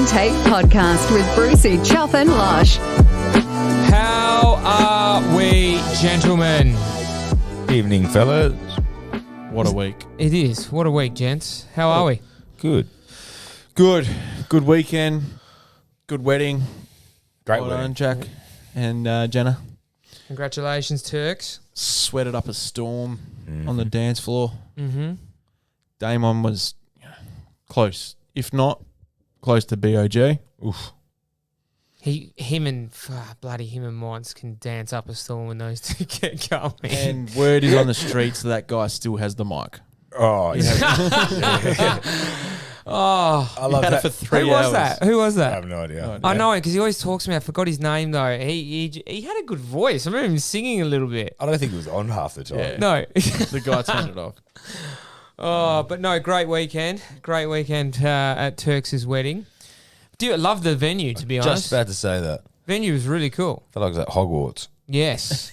and Take podcast with Brucey, Chuff and Lush. How are we, gentlemen? Evening, fellas. What a week. It is. What a week, gents. How are we? Good. Good weekend. Good wedding. Great Well wedding. done, Jack and Jenna. Congratulations, Turks. Sweated up a storm on the dance floor. Mm-hmm. Damon was close, if not close to BOG. Oof. Him and Mons can dance up a storm when those two get going. And word is on the streets that guy still has the mic. Oh, yeah. Oh, I love He had that. it for 3 who hours. was that? Who was I that? have no idea. I know it because he always talks to me. I forgot his name though. He had a good voice. I remember him singing a little bit. I don't think it was on half the time. Yeah. No. The guy turned it off. Oh, but no, great weekend. Great weekend at Turks' wedding. I love the venue, to be honest. Just about to say that. Venue was really cool. I felt like it was at Hogwarts. Yes.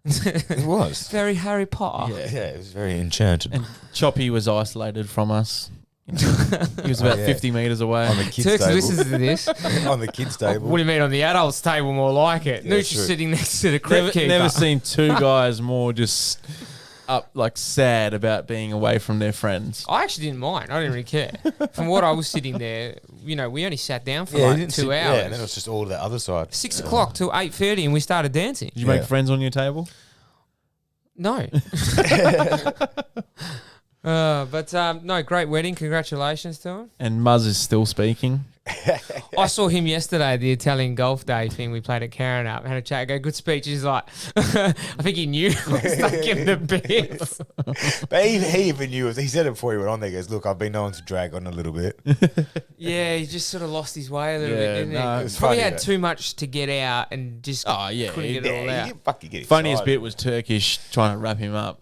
It was. Very Harry Potter. Yeah, it was very enchanted. And Choppy was isolated from us. He was about 50 metres away. On the kids' Turks table. listens to this. On the kids' table. What do you mean on the adults' table? More like it. Yeah, Nooch true. is sitting next to the crypt keeper. Never seen two guys more just sad about being away from their friends. I actually didn't mind. I didn't really care. From what I was sitting there, we only sat down for you like didn't 2 sit- hours. Yeah, and then it was just all the other side. 6 o'clock till 8:30, and we started dancing. Did you make friends on your table? No. No, great wedding. Congratulations to him. And Muzz is still speaking. I saw him yesterday at the Italian golf day thing. We played at Karen up, had a chat, go, good speech. He's like, I think he knew I was taking the piss. But he even knew it. He said it before he went on there. He goes, look, I've been known to drag on a little bit. Yeah, he just sort of lost his way a little Yeah, bit, didn't no, he? it was Probably funny, had though. too much to get out and just couldn't get it all out. you fucking get Funniest excited. bit was Turkish trying to wrap him up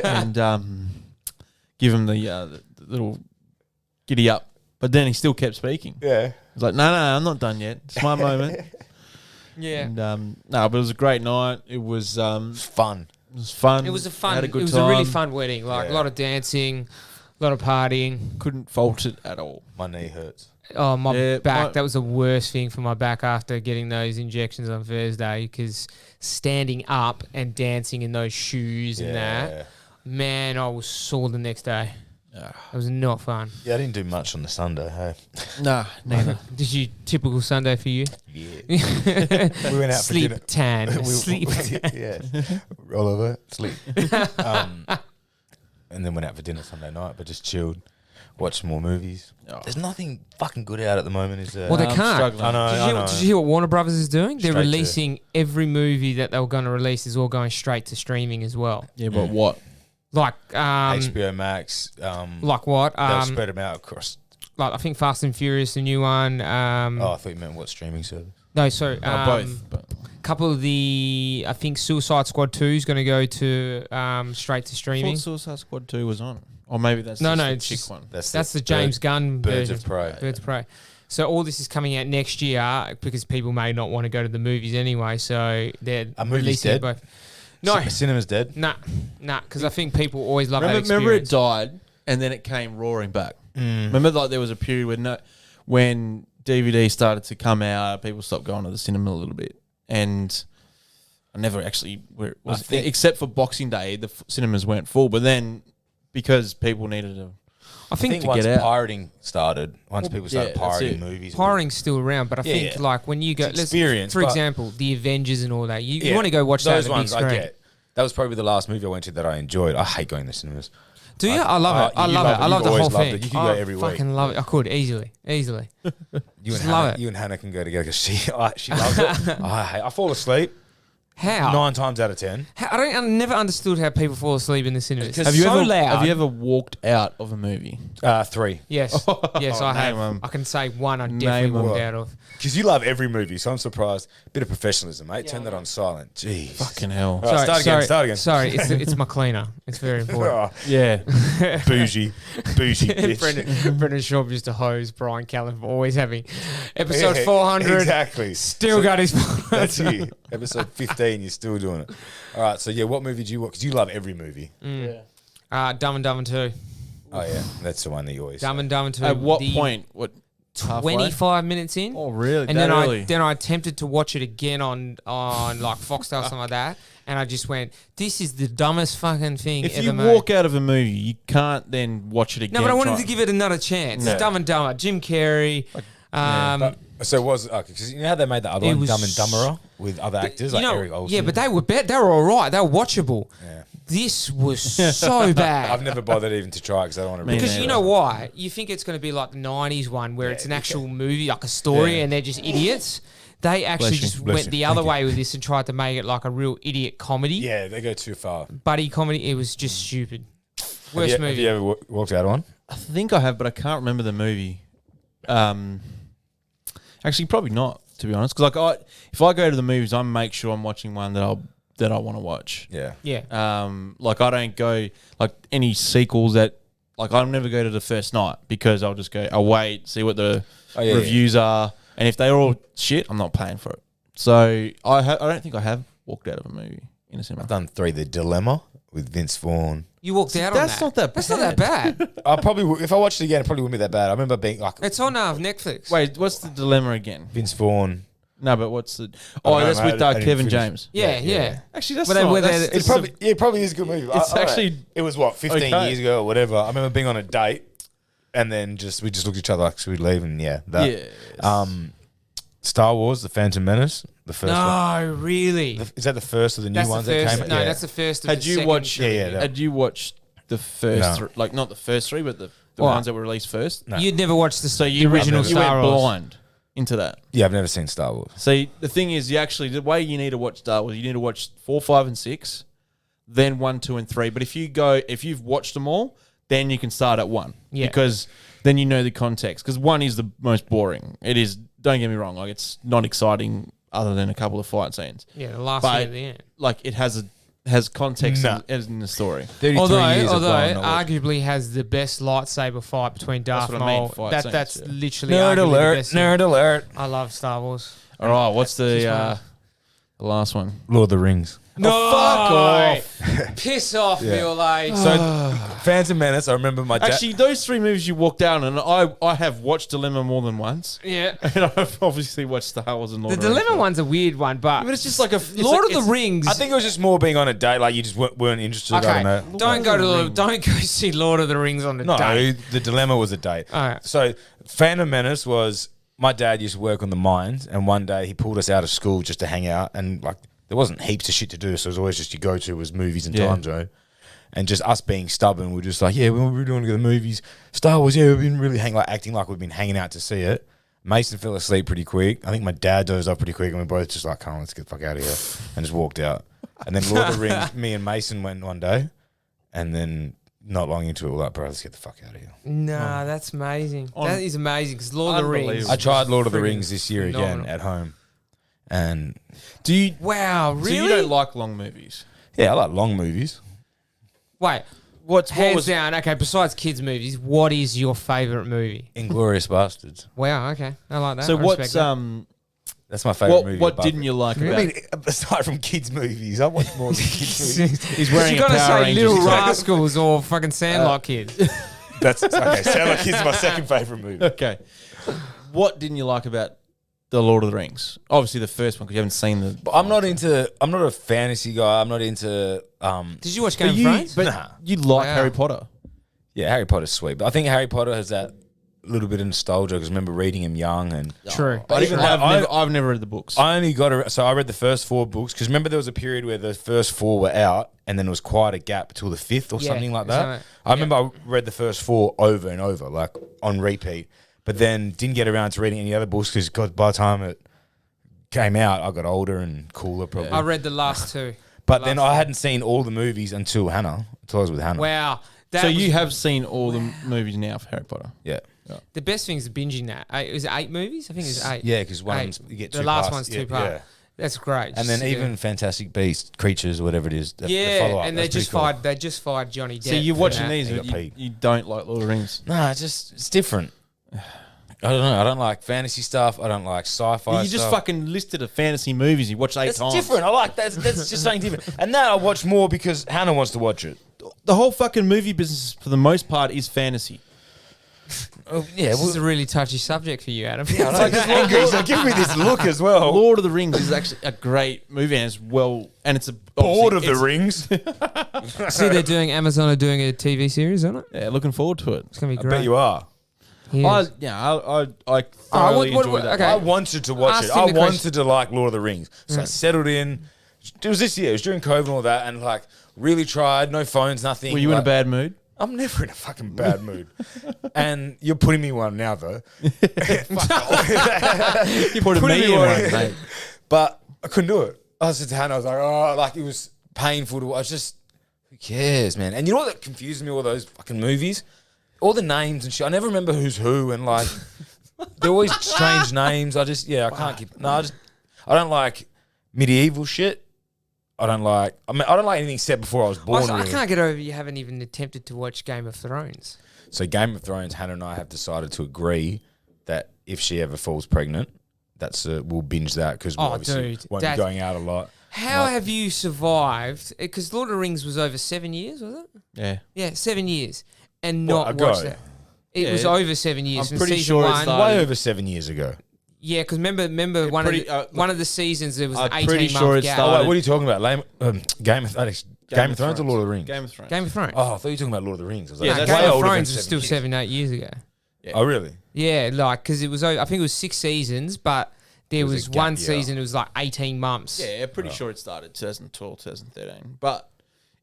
and give him the little giddy up. But then he still kept speaking. Yeah. He's like, no, I'm not done yet. It's my moment. Yeah. And but it was a great night. It was Fun. It was fun. It was a fun. Had a good it was time. a really fun wedding. Like a lot of dancing, a lot of partying. Couldn't fault it at all. My knee hurts. Oh, my back. my- That was the worst thing for my back after getting those injections on Thursday because standing up and dancing in those shoes and that, man, I was sore the next day. It was not fun. Yeah, I didn't do much on the Sunday, hey. Nah, neither. Did you typical Sunday for you? Yeah. We went out for Sleep dinner. tan. Sleep tan. Yeah. Roll over, sleep. And then went out for dinner Sunday night, but just chilled. Watched more movies. Oh. There's nothing fucking good out at the moment, is there? Well, they I'm can't. struggling. I know. Did you hear what Warner Brothers is doing? They're Straight to- releasing every movie that they were going to release is all going straight to streaming as well. Yeah, but what? Like HBO Max. like what? They'll spread them out across. Like I think Fast and Furious, the new one. Oh, I thought you meant what streaming service? No, sorry. Both. But Couple of the, I think Suicide Squad 2 is going to go to straight to I streaming. thought Suicide Squad 2 was on. Or maybe that's No, just no, the it's chick just- one. That's the James Gunn Birds version. of Prey. Birds of Prey. So all this is coming out next year because people may not want to go to the movies anyway. So they're A movie's releasing it dead? both. No, Cinema's dead. nah, because I think people always love that Remember it experience. died and then it came roaring back. Remember like there was a period when DVD started to come out, people stopped going to the cinema a little bit. And I never actually except for Boxing Day, the cinemas weren't full. But then because people needed to I I think think to once get out. pirating started, once people started yeah, that's pirating it. movies. pirating's still around, but I Yeah, think yeah. like when you go, It's experience, for but- example, the Avengers and all that, you Yeah, want to go watch that those on the big ones I screen. get. That was probably the last movie I went to that I enjoyed. I hate going to cinemas. Do you? I love it. I you love love it. it. I love You've the whole always loved thing. it. You can I go every week. fucking love it. I could easily. You Just and love Hannah, it. you and Hannah can go together because she loves it. I fall asleep How? 9 times out of 10. I never understood how people fall asleep in the cinemas. Because Have you so ever loud. have you ever walked out of a movie? 3. Yes, yes, I have. name 'em. I can say one. I definitely Name 'em. walked out of. Because you love every movie, so I'm surprised. Bit of professionalism, mate. Turn that on silent. Jeez. Fucking hell. All right, start again. Sorry, it's my cleaner. It's very important. Oh, Yeah. bougie bitch. Brendan Shaw used to hose Brian Callen for always having episode Yeah, 400. Exactly. Still got his. That's you. Episode 15, you're still doing it. All right, so yeah, what movie did you watch? Because you love every movie. Dumb and Dumber 2. Oh yeah, that's the one that you always. Dumb and Dumber 2. At what point? What? Halfway? 25 minutes in. Oh, really? And that then early? I attempted to watch it again on like Foxtel or something like that, and I just went, "This is the dumbest fucking thing If ever you made." walk out of a movie, you can't then watch it again. No, but I wanted to give it another chance. No. Dumb and Dumber, Jim Carrey. So it was because you know how they made the other It one, was Dumb and Dumberer, with other actors like Eric Olsen. yeah, but they were they were all right. They were watchable. Yeah. This was so bad. I've never bothered even to try because I don't want to. Because you know why? You think it's going to be like the 90s one where it's an actual movie, like a story, and they're just idiots. They actually Bless you. just Bless went you. the Thank other you. way with this and tried to make it like a real idiot comedy. Yeah, they go too far. Buddy comedy. It was just stupid. Worst Have movie. you ever walked out of one? I think I have, but I can't remember the movie. Actually, probably not, to be honest. Because if I go to the movies, I make sure I'm watching one that I want to watch. Yeah. Yeah. Like I don't go like any sequels that like I'll never go to the first night because I'll just go. I'll wait, see what the reviews are, and if they're all shit, I'm not paying for it. So I don't think I have walked out of a movie in a cinema. I've done 3. The Dilemma with Vince Vaughn. You walked out on that. That's not that That's not that bad. I probably, if I watched it again, it probably wouldn't be that bad. I remember being like It's on Netflix. Wait, what's the dilemma again? Vince Vaughn. No, but what's the? I Oh, don't know, that's mate. with I didn't Kevin finish. James. Yeah. Actually, that's Were they- not. were that's, they- it's It probably is a good movie. It's All right. actually It was what 15 okay. years ago or whatever. I remember being on a date, and then we just looked at each other like, should we leave? And that. Yes. Star Wars: The Phantom Menace, the first one. No, really. Is that the first of the new That's ones the that first. came? No, Yeah. that's the first. Of Had the you second watched? trilogy. Yeah. Had you watched the first? No. Like not the first 3, but the What? ones that were released first. No. You'd never watched the So the you original you Star went Wars. blind into that. Yeah, I've never seen Star Wars. See, the thing is, the way you need to watch Star Wars, you need to watch 4, 5, and 6, then 1, 2, and 3. But if you've watched them all, then you can start at 1. Yeah. Because then you know the context. Because 1 is the most boring. It is. Don't get me wrong. Like it's not exciting other than a couple of fight scenes. Yeah, the last But one at the end. like it has context Nah. in the story. 33 Although years of blind knowledge. arguably has the best lightsaber fight between Darth what I mean, Maul. fight scenes, That's yeah. literally Nerd arguably alert! the best thing. Nerd alert! I love Star Wars. All right, what's Just the last one? Lord of the Rings. No, fuck off. Piss off, Yeah. Bill H. So, Phantom Menace. I remember my dad. Actually, those 3 movies you walked down, and I have watched Dilemma more than once. Yeah. And I've obviously watched Star Wars and Lord The of the Rings. Dilemma one's a weird one, but But it's just like Lord of the Rings. I think it was just more being on a date, like you just weren't interested. I Okay, don't know. don't go see Lord of the Rings on the No, date. the Dilemma was a date. Alright. So, Phantom Menace was my dad used to work on the mines, and one day he pulled us out of school just to hang out, and like there wasn't heaps of shit to do, so it was always just your go-to was movies and time zone. And just us being stubborn, we're just like, yeah, we really want to go to the movies. Star Wars, yeah, we've been really acting like we've been hanging out to see it. Mason fell asleep pretty quick. I think my dad dozed off pretty quick, and we both just like, come on, let's get the fuck out of here, and just walked out. And then Lord of the Rings, me and Mason went one day, and then not long into it, we're like, bro, let's get the fuck out of here. Nah, that's amazing. That is amazing because Lord of the Rings. Unbelievable. I tried Lord of the friggin' Rings this year again phenomenal. at home, and Do you? Wow, really? So you don't like long movies? yeah, I like long movies. Wait, What hands was? down. Okay, besides kids' movies, what is your favorite movie? Inglorious Bastards. Wow, okay, I like that. So I what's respect that. That's my favorite movie. What above didn't it. you like I about? mean, aside from kids' movies, I watch more than kids' movies. He's wearing you a gotta Power say Rangers Little t-shirt. Rascals or fucking Sandlot Kid. That's okay. Sound Like Kids is my second favorite movie. Okay. What didn't you like about the Lord of the Rings? Obviously, the first one because you haven't seen the. But I'm not a fantasy guy. I'm not into. Did you watch But Game of you, Thrones? but Nah. you like Wow. Harry Potter. Yeah, Harry Potter's sweet, but I think Harry Potter has that little bit of nostalgia because I remember reading him young and. True. But even that, I've never read the books. I only got so I read the first 4 books because remember there was a period where the first 4 were out and then there was quite a gap till the 5th or Yeah, something like that. so- I remember I read the first 4 over and over, like on repeat, but then didn't get around to reading any other books because God, by the time it came out, I got older and cooler probably. I read the last 2. But then I hadn't seen all the movies until I was with Hannah. Wow. That so was you have seen all the movies now for Harry Potter. Yeah. the best thing is binging that. It was 8 movies? I think it was 8. Yeah, because one of 8. them's, you get The 2 last parts. one's 2 Yeah, parts. yeah. That's great. And then Just, even Fantastic Beasts, Creatures, whatever it is. The yeah, follow-up, and they that's just pretty cool. fired. They just fired Johnny Depp. So you're for watching that. these, They but got paid. you don't like Lord of the Rings. Nah, it's different. I don't know. I don't like fantasy stuff. I don't like sci-fi You just stuff. fucking listed a fantasy movies you watched 8 That's times. different. I like that. That's just something different. And now I watch more because Hannah wants to watch it. the whole fucking movie business for the most part is fantasy. Oh, yeah, This is a really touchy subject for you, Adam. I know, just angry. So give me this look as well. Lord of the Rings is actually a great movie, and it's a Lord of the Rings. See, they're doing Amazon are doing a TV series on it. Yeah, looking forward to it. It's gonna be I great. bet you are. He is. I thoroughly enjoyed that. okay. I wanted to watch it. Ask him I the question. wanted to like Lord of the Rings. So I settled in. It was this year. It was during COVID and all that, and like really tried. No phones, nothing. Were you in a like, bad mood? I'm never in a fucking bad mood. And you're putting me one now, though. You put me in one, mate. But I couldn't do it. I said to Hannah, I was like, oh, like it was painful to watch. Just, who cares, man? And you know what that confuses me, all those fucking movies? All the names and shit. I never remember who's who, and like, they're always strange names. I can't keep, I don't like medieval shit. I don't like anything set before I was born. I really. can't get over you haven't even attempted to watch Game of Thrones. So Game of Thrones, Hannah and I have decided to agree that if she ever falls pregnant, we'll binge that because we obviously won't be going out a lot. How have you survived? Because Lord of the Rings was over 7 years, was it? Yeah. Yeah, 7 years. And What, not ago? watched that. It was over 7 years. I'm from pretty season sure it one. started- Way over 7 years ago. Yeah, because remember one of the seasons there was an I'm pretty 18-month sure it gap. Oh, started- wait, what are you talking about? Game of Thrones or Lord of the Rings? Game of Thrones. Game of Thrones. Oh, I thought you were talking about Lord of the Rings. I was Yeah, like, No, that's way Game of older than Thrones was still 7 years. 7-8 years ago. Oh, really? Yeah, like because it was. I think it was 6 seasons, but there was a was gap one year. season. It was like 18 months. Yeah, pretty sure it started 2012, 2013. But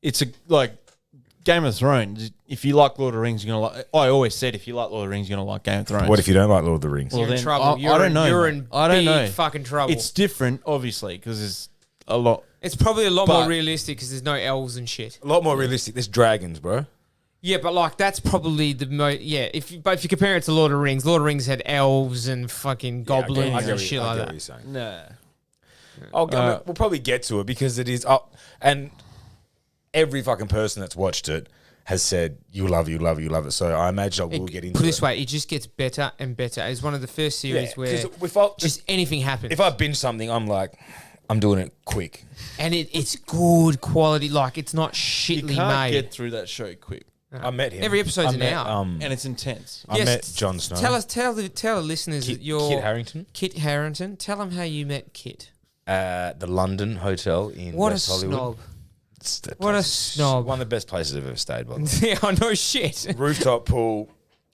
it's like Game of Thrones. If you like Lord of the Rings, you're gonna like. I always said if you like Lord of the Rings, you're gonna like Game of Thrones. What if you don't like Lord of the Rings? You're in then trouble. I You're don't know. You're mate. in I don't big know. fucking trouble. It's different, obviously, because there's a lot. It's probably a lot more But- realistic because there's no elves and shit. A lot more realistic. There's dragons, bro. Yeah, but like that's probably the most. Yeah, if you compare it to Lord of the Rings, Lord of the Rings had elves and fucking goblins I get and shit what like you're that. saying. Nah. We'll probably get to it because it is up. And every fucking person that's watched it has said, you love it. So I imagine I will get into Put it this it. way, it just gets better and better. It's one of the first series Yeah, where 'cause if I- just anything happens. If I binge something, I'm like, I'm doing it quick. And it's good quality. Like it's not You shittly can't made. get through that show quick, I met him. Every episode's I an met, hour. and it's intense. I met Jon Snow. Tell the listeners that you're Kit Harington. Kit Harington. Tell them how you met Kit. The London Hotel in What West a Hollywood. snob. It's the What a place- snob. One of the best places I've ever stayed, by the way. Yeah, I know shit. Rooftop pool,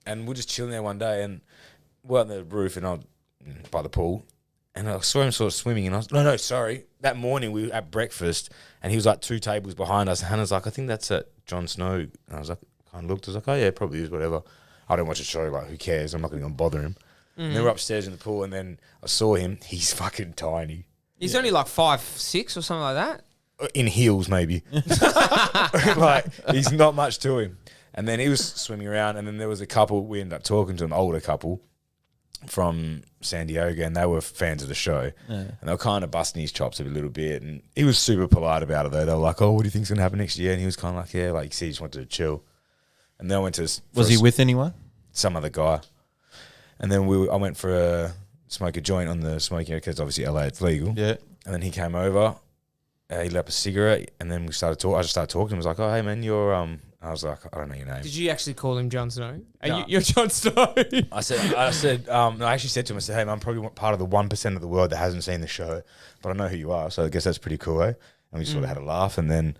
and we're just chilling there one day, and we're on the roof, and I'm by the pool, and I saw him sort of swimming, and I was, no, sorry. That morning we were at breakfast, and he was like 2 tables behind us, and Hannah's like, I think that's at Jon Snow. And I was like, kind of looked, I was like, oh yeah, it probably is, whatever. I don't watch the show, like, who cares? I'm not going to bother him. And then we're upstairs in the pool, and then I saw him. He's fucking tiny. He's only like 5'6" or something like that. In heels, maybe. Like, he's not much to him. And then he was swimming around, and then there was a couple, we ended up talking to an older couple from San Diego, and they were fans of the show. And they were kind of busting his chops a little bit, and he was super polite about it, though. They were like, oh, what do you think's going to happen next year? And he was kind of like, yeah, like, you see, he just wanted to chill. And then I went to... Was he with anyone? Some other guy. And then I went for a smoke a joint on the smoking because obviously LA it's legal. Yeah. And then he came over, he lit up a cigarette, and then we started talking. I just started talking. He was like, "Oh, hey man, you're I was like, "I don't know your name." Did you actually call him Jon Snow? No. You're Jon Snow. I said, no, I actually said to him, I said, "Hey man, I'm probably part of the 1% of the world that hasn't seen the show, but I know who you are, so I guess that's pretty cool, eh?" And we sort of had a laugh, and then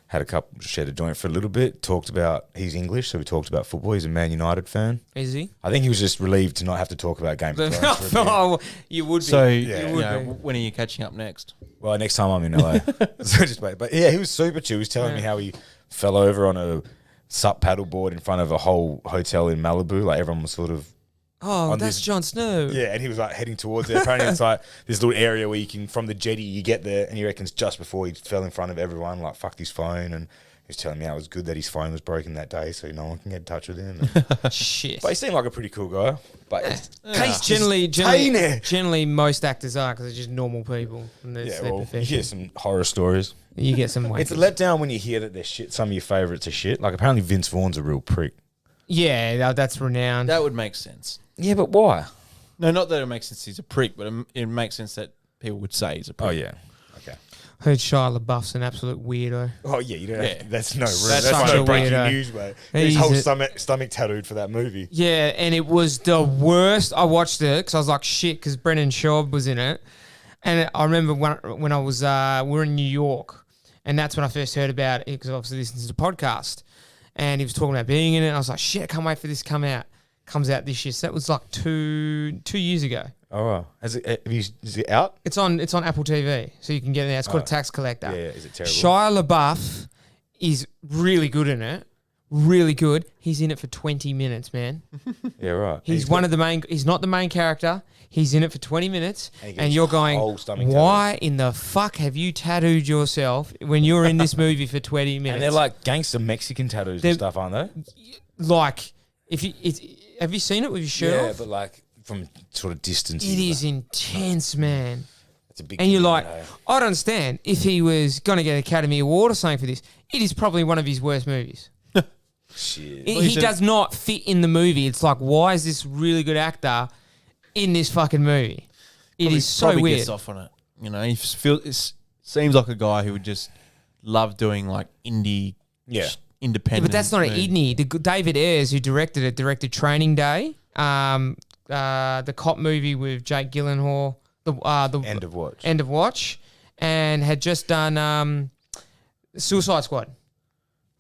had a couple, shared a joint for a little bit. Talked about he's English, so we talked about football. He's a Man United fan. Is he? I think he was just relieved to not have to talk about Game of Thrones. for a bit. Oh, you would be. So, Yeah. you would be. when are you catching up next? Well, next time I'm in LA. So just wait. But yeah, he was super chill. He was telling me how he fell over on a sup paddle board in front of a whole hotel in Malibu. Like everyone was sort of Oh, on that's this- Jon Snow. yeah, and he was like heading towards it. Apparently, it's like this little area where you can from the jetty you get there, and he reckons just before he fell in front of everyone, like fucked his phone, and he was telling me how it was good that his phone was broken that day, so no one can get in touch with him. Shit. But he seemed like a pretty cool guy. But it's Generally, most actors are because they're just normal people. And that's yeah, their well, you profession. hear some horror stories. You get some It's a wankers. letdown when you hear that they're shit. Some of your favourites are shit. Like apparently Vince Vaughn's a real prick. Yeah, that's renowned. That would make sense. Yeah, but why? No, not that it makes sense he's a prick, but it makes sense that people would say he's a prick. Oh yeah. Okay. Heard Shia LaBeouf's an absolute weirdo. Oh yeah, you don't. Yeah. That's no. That's That's such no a breaking weirdo. news, mate. He's His whole a- stomach tattooed for that movie. Yeah, and it was the worst. I watched it because I was like, shit, because Brendan Schaub was in it. And I remember when I was, we were in New York, and that's when I first heard about it because obviously listened to the podcast. And he was talking about being in it. And I was like, shit, I can't wait for this to come out. Comes out this year. So that was like two years ago. Oh, wow. Is it out? It's on Apple TV, so you can get it now. It's called Tax Collector. Yeah, is it terrible? Shia LaBeouf is really good in it. Really good. He's in it for 20 minutes, man. Yeah, right. He's one of the main. He's not the main character. He's in it for 20 minutes, And he gets and you're his going, whole stomach why in the fuck have you tattooed yourself when you're in this movie for 20 minutes? And they're like gangster Mexican tattoos They're- and stuff, aren't they? like, have you seen it with your shirt Yeah, off? but like from sort of distance. It is intense, man. It's a big. And you're commitment, like, eh? I don't understand. If he was going to get an Academy Award or something for this, it is probably one of his worst movies. Shit. He does not fit in the movie. It's like, why is this really good actor in this fucking movie? It is so Probably weird. Gets off on it. You know, he seems like a guy who would just love doing like indie, Yeah. Yeah, independent. but that's not an movie. indie. David Ayers, who directed it, directed Training Day, the cop movie with Jake Gyllenhaal, the End of watch. End of Watch, and had just done Suicide Squad.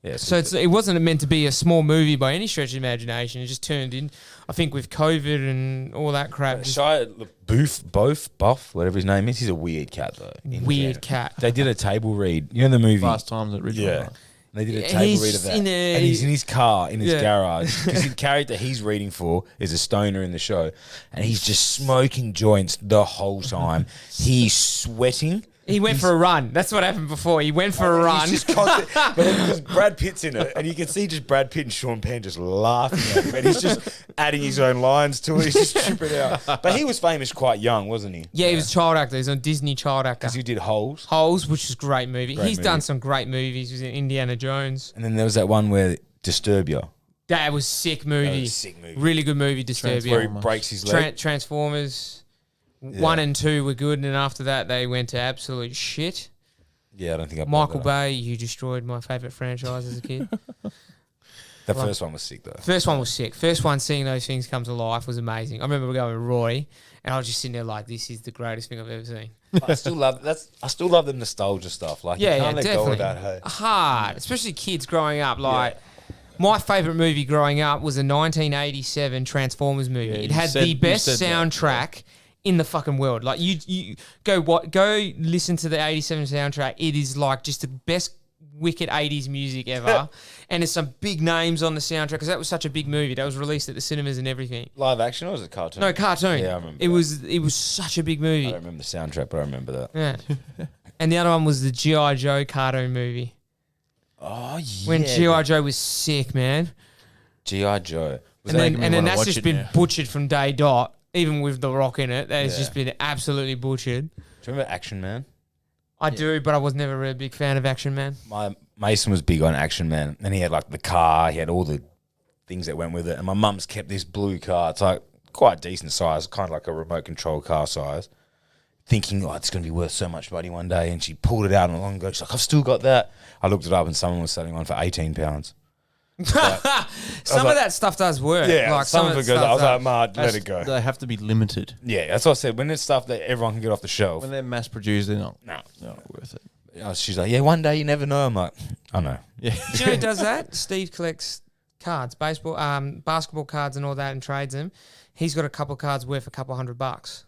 Yeah. So it wasn't meant to be a small movie by any stretch of the imagination. It just turned in, I think, with COVID and all that crap. just Shia Buff, whatever his name is, he's a weird cat though. in weird general. cat. They did a table read. You know the movie? Fast Times at Ridgemont. Yeah. High. They did a Yeah, table he's read of that. in a- and he's in his car, in his Yeah. garage. Because the character he's reading for is a stoner in the show. And he's just smoking joints the whole time. He's sweating. He went for a run. That's what happened before. He went for a run. He's just constant, but because Brad Pitt's in it, and you can see just Brad Pitt and Sean Penn just laughing at him, and he's just adding his own lines to it. He's just tripping out. But he was famous quite young, wasn't he? Yeah, he was a child actor. He's a Disney child actor. Because he did Holes. Holes, which is a great movie. Great He's done movie. some great movies. He was in Indiana Jones. And then there was that one where Disturbia. That was sick movie. That was a sick movie. Really good movie, Where he Disturbia. breaks his leg. Transformers. Yeah. 1 and 2 were good, and after that they went to absolute shit. Yeah, I don't think I Michael bought that. Bay, you destroyed my favourite franchise as a kid. The first one was sick though. First one was sick. First one, seeing those things come to life was amazing. I remember going with Roy, and I was just sitting there like, this is the greatest thing I've ever seen. I still love the nostalgia stuff. Like Yeah, you yeah, can't let definitely. go of that. Hey. Hard, especially kids growing up. Like, my favourite movie growing up was a 1987 Transformers movie. Yeah, it you had said- the you best said that, soundtrack in the fucking world. Like, you go listen to the 87 soundtrack. It is like just the best wicked 80s music ever. And there's some big names on the soundtrack because that was such a big movie. That was released at the cinemas and everything. Live action or was it cartoon? No, cartoon. Yeah, I remember It that. was such a big I movie. don't remember the soundtrack, but I remember that. Yeah. And the other one was the G.I. Joe cartoon movie. Oh yeah. When G.I. Joe was sick, man. G.I. Joe. Was And that then, and then wanna that's watch just it been now. butchered from day dot, even with The Rock in it. That has Yeah. just been absolutely butchered. Do you remember Action Man? I do, but I was never really a big fan of Action Man. My Mason was big on Action Man, and he had like the car. He had all the things that went with it. And my mum's kept this blue car. It's like quite decent size, kind of like a remote control car size. Thinking, oh, it's going to be worth so much money one day. And she pulled it out and along ago. She's like, I've still got that. I looked it up, and someone was selling one for £18. Some of that stuff does work. Like some of the it goes. stuff I was does. like, Ma, let it go. They have to be limited. Yeah, that's what I said. When it's stuff that everyone can get off the shelf, When they're mass produced, they're not, no. not worth it. She's like, yeah, one day you never know. I'm like, I know. Yeah. Do you know who does that? Steve collects cards, baseball, basketball cards and all that and trades them. He's got a couple of cards worth a couple $100.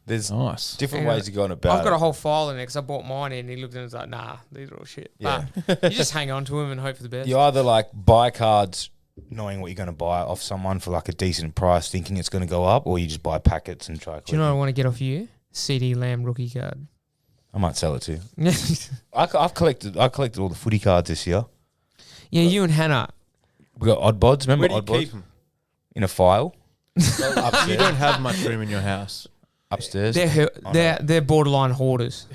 There's Nice. different Hang on. ways of going about I've got it. a whole file in it because I bought mine in and he looked at it and was like, nah, these are all shit. Yeah. But you just hang on to them and hope for the best. You either like buy cards knowing what you're going to buy off someone for like a decent price, thinking it's going to go up, or you just buy packets and try. Do you know what I want to get off you? CD Lamb rookie card. I might sell it to you. I've collected all the footy cards this year. Yeah, you and Hannah. We got odd bods. Remember Where do you odd bods? keep them? In a file You don't have much room in your house. upstairs. They're borderline hoarders.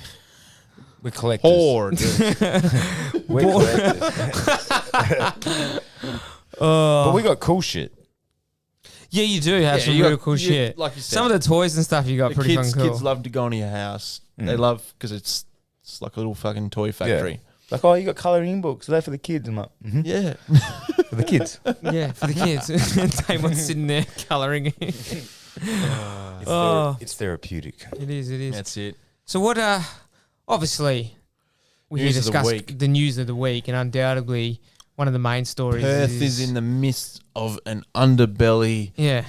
We're collectors. Hoard. We're collectors. But we got cool shit. Yeah, you do have Yeah, some you real got- cool you- shit. like you said. Some of the toys and stuff you got The pretty kids fucking cool. love to go into your house. They love because it's It's like a little fucking toy factory. Like, oh, you got colouring books. Are they for the kids? I'm like, Yeah. for the kids. Yeah, for the kids. Damon's sitting there colouring. It's therapeutic. It is. That's it. So what? Obviously, we're here to News of the discuss week. the news of the week, and undoubtedly one of the main stories. Perth is in the midst of an underbelly. Yeah,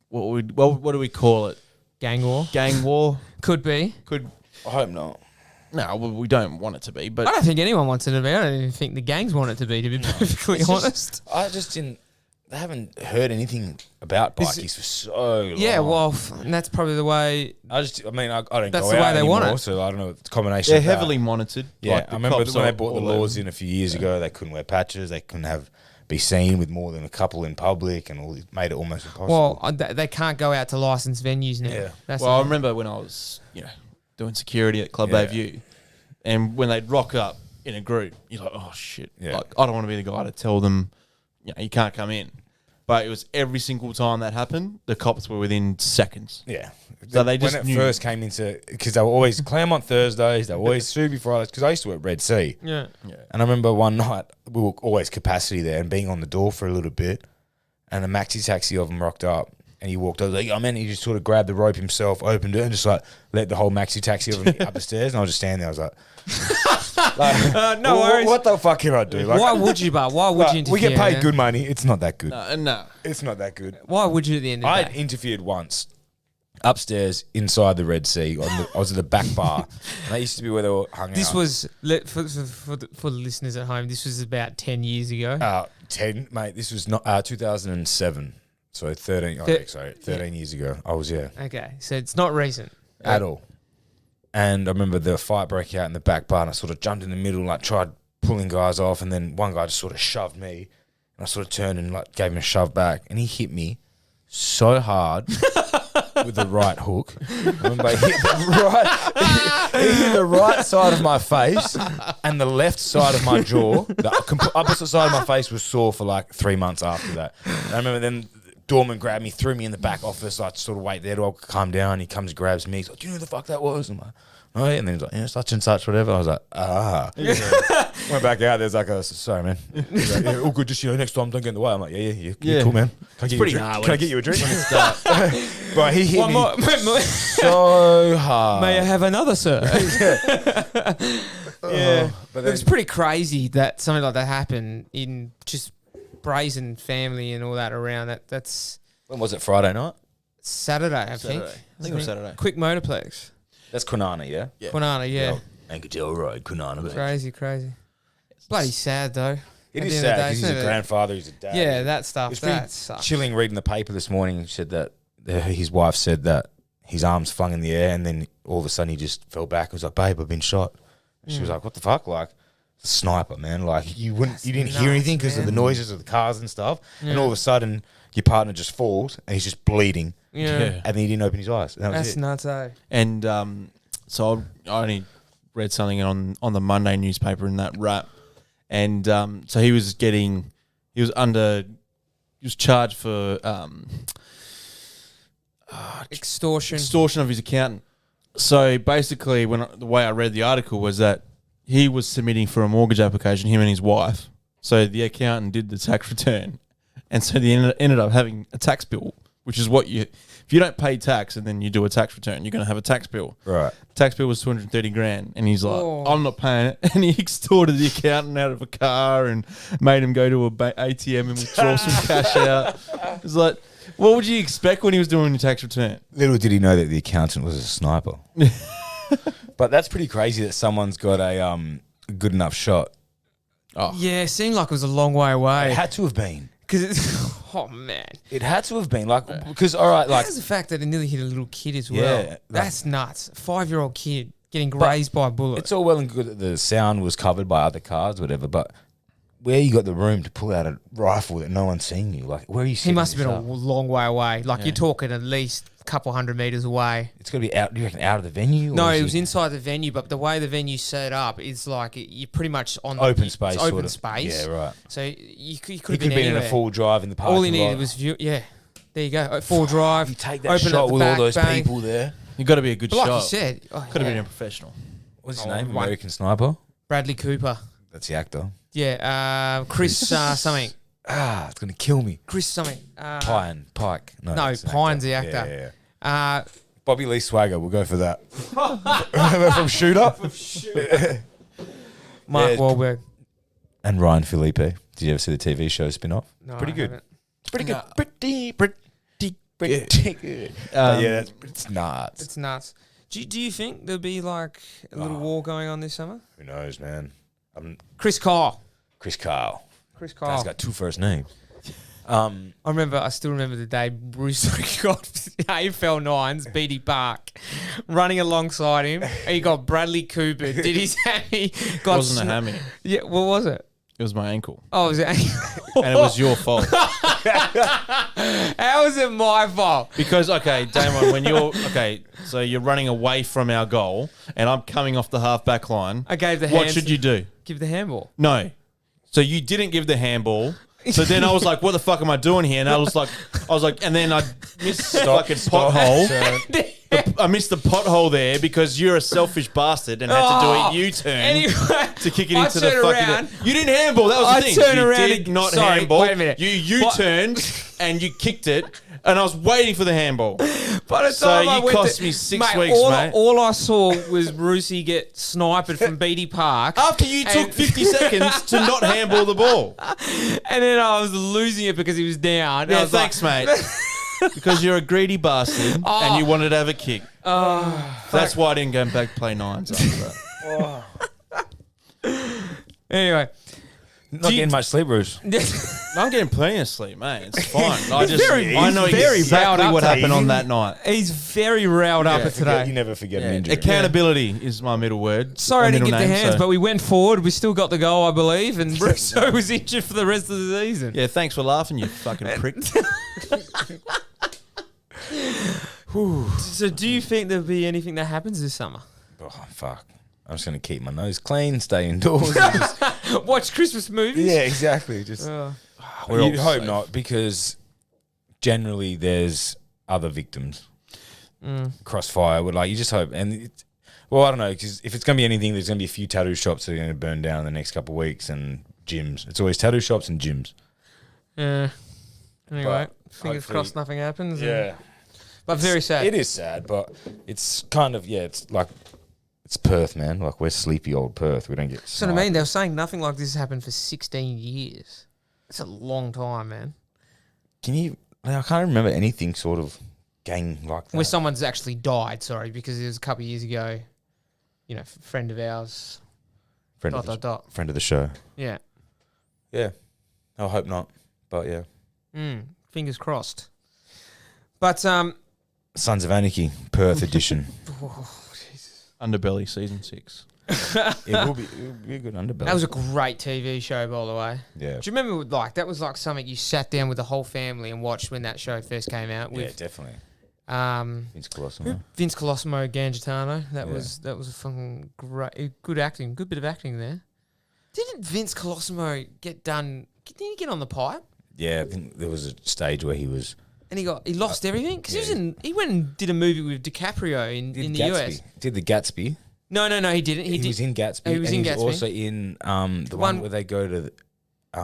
What do we call it? gang war. Gang war? Could be. I hope not. No, well, we don't want it to be. I But don't think anyone wants it to be. I don't even think the gangs want it to be perfectly honest. I just didn't. I haven't heard anything about This- bikies for so long. Yeah, well, and that's probably the way. I don't That's go the out way they want anymore, it. so I don't know. It's a combination. they're of that. heavily monitored. Yeah, Like, the I remember cops when they are brought the all over. laws in a few years ago. They couldn't wear patches. They couldn't be seen with more than a couple in public, and all made it almost impossible. Well, they can't go out to licensed venues now. Yeah. That's Well, I the- remember when I was, doing security at Club Yeah. Bayview, and when they'd rock up in a group, you're like, oh shit! Yeah. Like, I don't want to be the guy to tell them, you can't come in. But it was every single time that happened, the cops were within seconds. Yeah. So they just when it knew. first came into, because they were always Claremont Thursdays, they were always Subi Fridays, because I used to work Red Sea. yeah. And I remember one night, we were always capacity there and being on the door for a little bit, and a maxi taxi of them rocked up, and he walked over, like, oh man, he just sort of grabbed the rope himself, opened it, and just like let the whole maxi taxi of them up the stairs, and I was just standing there, I was like, No worries. What the fuck can I do? Like, Why would you, but why would like, you interfere? we get paid good money, it's not that good. No. It's not that good. Why would you at the end of I the had day? interfered once upstairs inside the Red Sea. I was at the back bar. And that used to be where they all hung This out. was, for the listeners at home, this was about 10 years ago. 10, mate. This was not 2007. So 13. Thir- 13 years ago. I was Okay, so it's not recent. at all. And I remember the fight broke out in the back bar, and I sort of jumped in the middle, and like tried pulling guys off, and then one guy just sort of shoved me, and I sort of turned and like gave him a shove back, and he hit me so hard with the right hook. I remember he hit the right side of my face and the left side of my jaw. The opposite side of my face was sore for like 3 months after that. And I remember then doorman grabbed me, threw me in the back office. I sort of wait there till I calm down. He comes, grabs me. He's like, "Do you know who the fuck that was?" I'm like, "Oh," and then he's like, "Yeah, such and such, whatever." I was like, Went back out. There's like, "Sorry, man." He's like, "Yeah, all good. Just next time, don't get in the way." I'm like, "Yeah, cool, man. Can I get you a drink? Can I get you a drink?" But he hit me so hard. May I have another, sir? Yeah. But It was pretty crazy that something like that happened in just brazen family and all that around. That's when was it? Friday night. Saturday, I think. I think it was Saturday. Quick Motorplex. That's Kwinana, yeah. Yeah. Kwinana, yeah. Anchorage Road, Kwinana. Crazy. Bloody sad, though. It At is the end of the sad day, because he's isn't a it? grandfather, he's a dad. Yeah, that stuff. It's pretty That sucks. chilling reading the paper this morning. He said that his wife said that his arms flung in the air, and then all of a sudden he just fell back. He was like, "Babe, I've been shot." And she was like, "What the fuck?" Like, sniper, man. Like you didn't hear anything because of the noises of the cars and stuff. And all of a sudden your partner just falls and he's just bleeding. Yeah. And then he didn't open his eyes. And that was That's it. nuts, eh? And so I only read something on the Monday newspaper in that rap. And so he was charged for Extortion. of his accountant. So basically, the way I read the article was that he was submitting for a mortgage application, him and his wife. So the accountant did the tax return, and so they ended up having a tax bill, which is what if you don't pay tax and then you do a tax return, you're going to have a tax bill. Right. Tax bill was $230,000, and he's like, Oh. "I'm not paying it," and he extorted the accountant out of a car and made him go to a ATM and withdraw some cash out. It's like, what would you expect when he was doing your tax return? Little did he know that the accountant was a sniper. But that's pretty crazy that someone's got a good enough shot. Yeah, it seemed like it was a long way It away. had to have been. Because it's, oh man. It had to have been. Like, because, all right, like, How's the fact that it nearly hit a little kid as well? Yeah, like- That's nuts. 5-year-old kid getting grazed by a bullet. it's all well and good that the sound was covered by other cars, whatever, but where you got the room to pull out a rifle that no one's seen you? Like, where are you He setting must have this been a up? long way away. Like, you're talking at least a couple 100 meters away. It's got to be out, do you reckon, out of the venue? No, or is it was inside the venue, but the way the venue's set up is like you're pretty much on open the space, it's open sort of. space. Yeah, right. So you could He have could been have been in anywhere. a full drive in the parking All he needed lot. was view. Yeah, there you go. Full drive. You take that open shot up the with back, all those bang. people there. You got to be a good But like shot. you said, Could have been a professional. What's his name? American Sniper? Bradley Cooper. That's the actor. Yeah, Chris something. It's going to kill me. Chris something. Pike. No, that's an Pine's the actor. actor. Yeah. Bobby Lee Swagger, we'll go for that. Remember from Shooter? Mark Wahlberg. And Ryan Felipe. Did you ever see the TV show spin-off? No, Pretty I good. haven't. It's pretty good. Pretty good. Yeah, it's nuts. It's nuts. Do you think there'll be like a little war going on this summer? Who knows, man? Chris Kyle. Chris Kyle. Chris Kyle. Guy's got 2 first names. I still remember the day Bruce got AFL 9s, BD Park, running alongside him. He got Bradley Cooper, did his hammy. It wasn't a hammy. Yeah, what was it? It was my ankle. Oh, was it? And it was your fault. How is it my fault? Because, okay, Damon, so you're running away from our goal and I'm coming off the half-back line. I gave the What should you do? Give the handball. No. So you didn't give the handball. So then I was like, what the fuck am I doing here? And I was like, and then I missed like a pothole. I missed the pothole there because you're a selfish bastard and had to do a U-turn anyway, to kick it I into the turn fucking... around. You didn't handball. That was I the thing. turn You around did and- not sorry, handball. wait a minute. You U-turned and you kicked it. And I was waiting for the handball. By the So time I you went cost to- me 6 mate, weeks, mate. All I saw was Brucey get sniped from BD Park. After you took 50 seconds to not handball the ball. And then I was losing it because he was down. And I Yeah, was thanks, like, mate. Because you're a greedy bastard and you wanted to have a kick. That's why I didn't go back play 9s after that. Anyway. Not getting much sleep, Bruce. I'm getting plenty of sleep, mate. It's fine. I know very riled exactly up what today. happened on that night. He's very riled up today. You never forget an injury. Accountability is my middle word. Sorry I didn't get the hands, so- but we went forward. We still got the goal, I believe, and Russo was injured for the rest of the season. Yeah, thanks for laughing, you fucking prick. So do you think there'll be anything that happens this summer? Oh, fuck. I'm just going to keep my nose clean, stay indoors. and just- Watch Christmas movies? yeah, exactly. Just We're all You'd hope safe. not, because generally there's other victims. Crossfire would you just hope. And I don't know, because if it's going to be anything, there's going to be a few tattoo shops that are going to burn down in the next couple of weeks, and gyms. It's always tattoo shops and gyms. Yeah. Anyway, But fingers hopefully- crossed nothing happens. But very sad. It is sad, but it's kind of, it's like, it's Perth, man. Like, we're sleepy old Perth. We don't get That's what I mean. They were saying nothing like this has happened for 16 years. It's a long time, man. I can't remember anything sort of gang like that. Where someone's actually died, because it was a couple of years ago, friend of ours, friend of the show. Yeah. Yeah. I hope not. But yeah. Fingers crossed. But, Sons of Anarchy, Perth edition. Underbelly season 6. It will be a good underbelly. that was a great TV show, by the way. Yeah. Do you remember, that was like something you sat down with the whole family and watched when that show first came out? Yeah, With, definitely. Vince Colosimo, Gangitano. That was a fucking good acting, good bit of acting there. Didn't Vince Colosimo didn't he get on the pipe? Yeah, I think there was a stage where he was... And he lost everything? Because he went and did a movie with DiCaprio in the US. Did the Gatsby. No, he didn't. He was in Gatsby. He was in Gatsby. Also in the one where they go to the...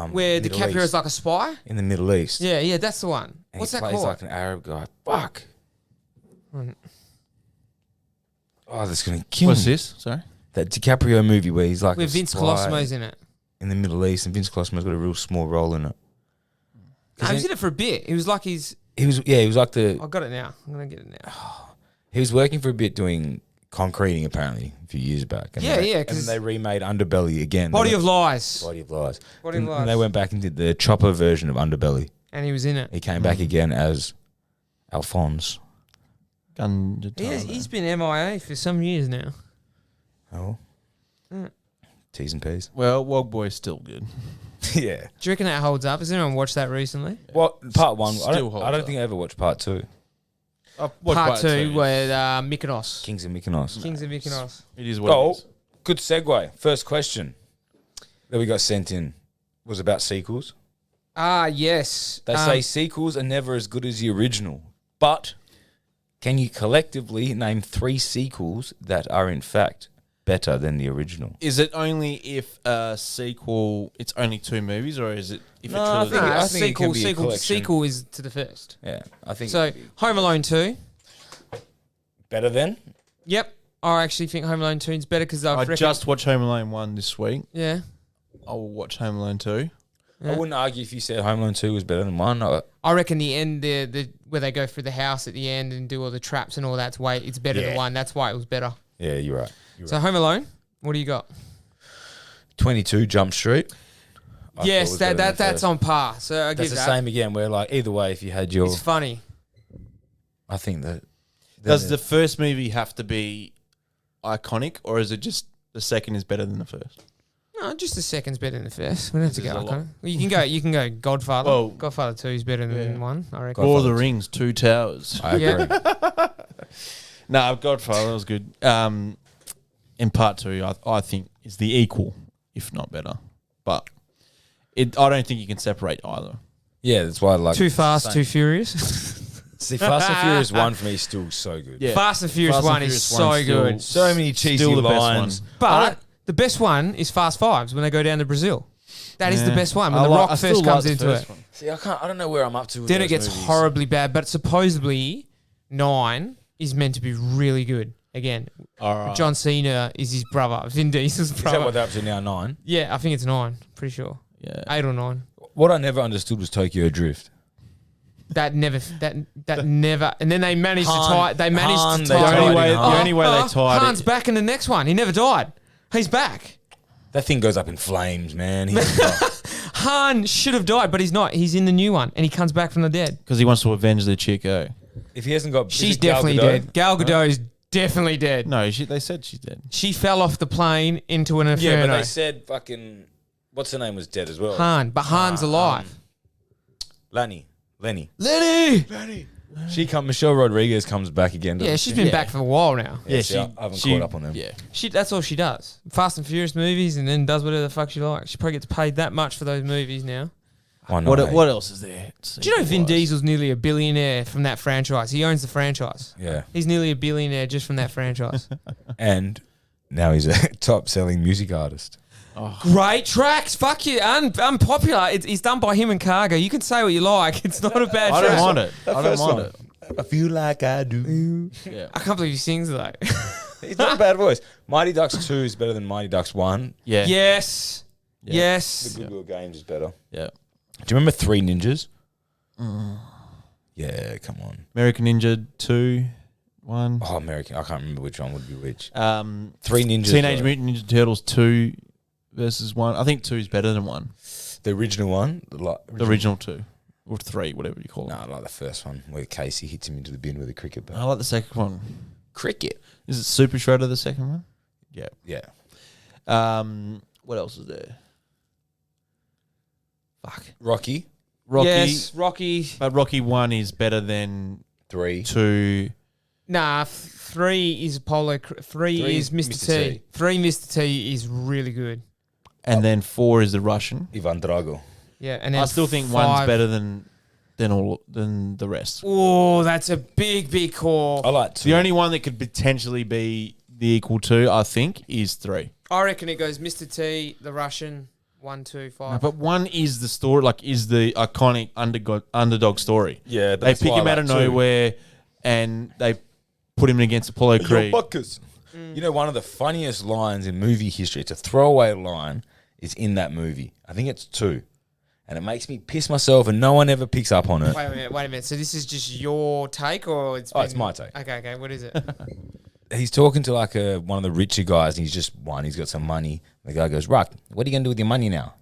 where Middle DiCaprio's East. like a spy? In the Middle East. Yeah, that's the one. And What's he that plays called? like an Arab guy. Fuck. Right. Oh, that's going to kill What's me. this? Sorry? That DiCaprio movie where he's like Where a Vince spy Colosimo's in it. in the Middle East, and Vince Colosimo's got a real small role in it. He was in it for a bit. He was like He was like the... I got it now. I'm going to get it now. He was working for a bit doing concreting, apparently, a few years back. And Yeah, they, yeah, And 'cause they remade Underbelly again. Body of Lies. Body of Lies. Body of And Lies. they went back and did the Chopper version of Underbelly. And he was in it. He came back again as Alphonse. He's been MIA for some years now. Oh. T's and P's. Well, Wog Boy's still good. Yeah. Do you reckon that holds up? Has anyone watched that recently? Well, part one. Still I don't holds think I ever watched part two. Part two with Mykonos. Kings of Mykonos. Kings of Mykonos. It is what it Oh, is. good segue. First question that we got sent in was about sequels. Ah, yes. They say sequels are never as good as the original, but can you collectively name 3 sequels that are in fact better than the original. Is it only if a sequel, it's only 2 movies, or is it if No, a I think trilogy? it- think it can be a collection. sequel is to the first. Yeah, I think So Home Alone 2. better than. Yep. I actually think Home Alone 2 is better because I just watched Home Alone 1 this week. Yeah. I will watch Home Alone 2. Yeah. I wouldn't argue if you said Home Alone 2 was better than 1. I reckon the end, the where they go through the house at the end and do all the traps and all that's way it's better than 1. That's why it was better. Yeah, you're right. So Home Alone, what do you got? 22 Jump Street. I thought Yes, was better than the that's first. on par. So I That's give the that. same again. Where like either way, if you had your, It's funny. I think that. Does the first movie have to be iconic, or is it just the second is better than the first? No, just the second's better than the first. We don't have to This go is a lot. iconic. Well, you can go Godfather. Well, Godfather 2 is better than 1, I reckon. Lord of the Rings, 2 Towers. I agree. Yeah. No, Godfather was good. In part 2, I think is the equal, if not better. But I don't think you can separate either. Yeah, that's why I like Too Fast, same. Too Furious. See, Fast and Furious 1 for me is still so good. Yeah. Fast and Furious Fast and 1 is Furious so 1's good. So many cheesy Still the best lines. one. But the best one is Fast Fives when they go down to Brazil. That is the Yeah. best one when I The like- Rock I still first like comes the into first it. one. See, I don't know where I'm up to with Then it those gets movies. horribly bad, but supposedly 9 is meant to be really good. Again, All right. John Cena is his brother, Vin Diesel's Is brother. that what they're up to now, 9? Yeah, I think it's 9. Pretty sure. Yeah. 8 or 9. What I never understood was Tokyo Drift. That never. And then they managed Han- to tie. They managed Han, to they tie. tied The only way- in half. the only way they tied Han's it- back in the next one. He never died. He's back. That thing goes up in flames, man. Han should have died, but he's not. He's in the new one, and he comes back from the dead. Because he wants to avenge the chick, eh? If he hasn't got, is She's it Gal definitely Gadot? dead. Gal Gadot is definitely dead. No, they said she's dead. She fell off the plane into an Yeah, inferno. but they said fucking what's her name was dead as well. Han, but Han's alive. Lenny. Lenny. Michelle Rodriguez comes back again. Yeah, doesn't she's she? been back for a while now. Yeah, see, I haven't caught up on them. Yeah. That's all she does. Fast and Furious movies, and then does whatever the fuck she likes. She probably gets paid that much for those movies now. Why not, mate? What else is there? Do you know Vin Diesel's nearly a billionaire from that franchise? He owns the franchise. Yeah, He's nearly a billionaire just from that franchise. and now he's a top-selling music artist. Great tracks. Fuck you. Unpopular. He's done by him and Cargo. You can say what you like. It's not a bad I track. don't mind it. I don't mind it. I feel like I do. Yeah. I can't believe he sings though. He's not a bad voice. Mighty Ducks 2 is better than Mighty Ducks 1. Yeah. Yes. Yeah. Yes. The Goodwill Games is better. Yeah. Do you remember Three Ninjas? Yeah, come on. American Ninja 2, 1. Oh, American. I can't remember which one would be which. Three Ninjas. Teenage though. Mutant Ninja Turtles 2 versus 1. I think 2 is better than 1. The original one. The original 2. Or 3, whatever you call it. No, I like the first one where Casey hits him into the bin with a cricket bat. I like the second one. Cricket? Is it Super Shredder, the second one? Yeah. Yeah. What else is there? Fuck. Rocky? Rocky. Yes. Rocky. But Rocky 1 is better than 3. 2. Nah. 3 is Apollo. 3 is Mr. T. 3 Mr. T is really good. And then 4 is the Russian. Ivan Drago. Yeah. And then I still think 1's better than the rest. Oh, that's a big call. I like 2. The only one that could potentially be the equal to, I think, is 3. I reckon it goes Mr. T, the Russian, 1, 2, 5. No, but 1 is the story, is the iconic underdog story. Yeah, but They that's pick why I him out like of 2. nowhere and they put him against Apollo Creed. You know, one of the funniest lines in movie history, it's a throwaway line, is in that movie. I think it's 2. And it makes me piss myself and no one ever picks up on it. Wait a minute. So this is just your take or it's Oh, it's my take. Okay. What is it? He's talking to like one of the richer guys and he's just won. He's got some money. The guy goes, Rock, what are you going to do with your money now?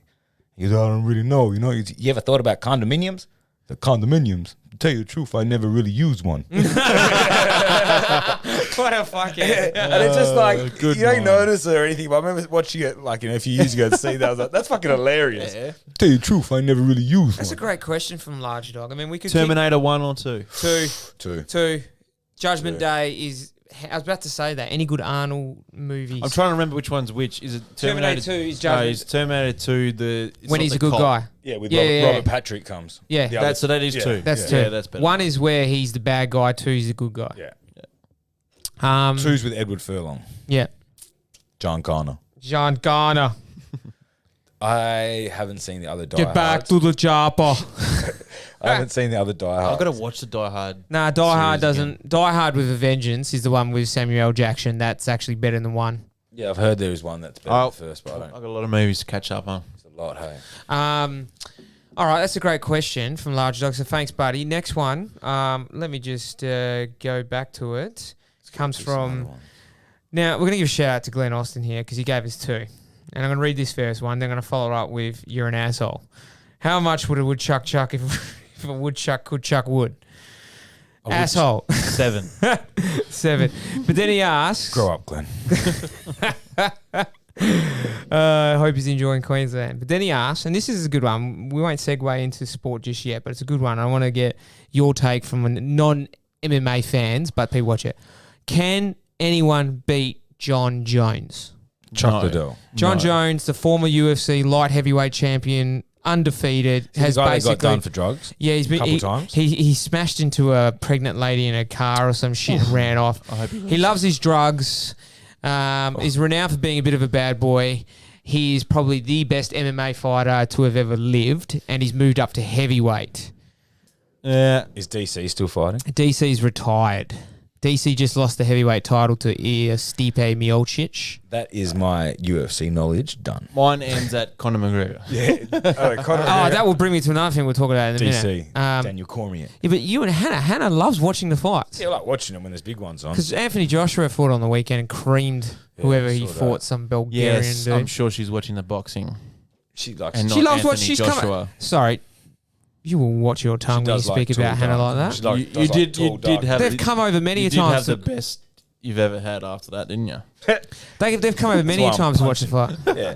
He goes, I don't really know. You know, you ever thought about condominiums? The condominiums. To tell you the truth, I never really used one. What a fucking... And it's just like, good you don't one. notice it or anything, but I remember watching it like, a few years ago to see that. I was like, that's fucking hilarious. Tell you the truth, I never really used That's a one. great question from Large Dog. I mean, we could Terminator 1 or 2? Two. 2. Judgment Day is... I was about to say that. Any good Arnold movies? I'm trying to remember which one's which. Is it Terminator 2 is No, Judgment. is Terminator 2 when not he's the a good cop. guy. Yeah, with Yeah. Robert Patrick comes. Yeah. The other- So that is yeah. 2. That's Yeah. 2. Yeah, that's better. 1 is where he's the bad guy. 2 is the good guy. Yeah. 2's 2's with Edward Furlong. Yeah. John Connor. John Garner. I haven't seen the other Die Get back Hards. to the chopper. I haven't seen the other Die Hard. I've got to watch the Die Hard. Nah, Die Hard series doesn't. again. Die Hard with a Vengeance is the one with Samuel L. Jackson. That's actually better than one. Yeah, I've heard there is one that's better than the first, but I I've don't. got a lot of movies to catch up on. It's a lot, hey. All right, that's a great question from Large Dog. So thanks, buddy. Next one. Let me just go back to it. It comes from. Now, we're going to give a shout out to Glenn Austin here because he gave us two. And I'm going to read this first one. Then I'm going to follow up with You're an Asshole. How much would a woodchuck chuck if a woodchuck could chuck wood? Asshole. 7. 7. But then he asks. Grow up, Glenn. I hope he's enjoying Queensland. But then he asks, and this is a good one. We won't segue into sport just yet, but it's a good one. I want to get your take from non-MMA fans, but people watch it. Can anyone beat John Jones? Chuck Liddell. John Jones, the former UFC light heavyweight champion, undefeated, Has has basically got done for drugs. Yeah, he's been couple times. He smashed into a pregnant lady in a car or some shit and ran off. He loves his drugs. He's renowned for being a bit of a bad boy. He's probably the best MMA fighter to have ever lived, and he's moved up to heavyweight. Yeah. Is DC still fighting? DC's retired. DC just lost the heavyweight title to Stipe Miocic. That is my UFC knowledge done. Mine ends at Conor McGregor. Yeah. Conor Oh, that will bring me to another thing we'll talk about in a DC. minute. Daniel Cormier. Yeah, but you and Hannah loves watching the fights. Yeah, I like watching them when there's big ones on. Because Anthony Joshua fought on the weekend and creamed whoever he saw fought, that. some Bulgarian Yes, dude. I'm sure she's watching the boxing. She likes. And She not loves what Anthony she's Joshua. coming. Sorry, you will watch your tongue when you does like speak about tall, Hannah dark. like She that. like- You does like did. tall, You did dark. have. They've come over many You a did times. have the best you've ever had after that, didn't you? They've come over many why a I'm times to watch the fight. Yeah.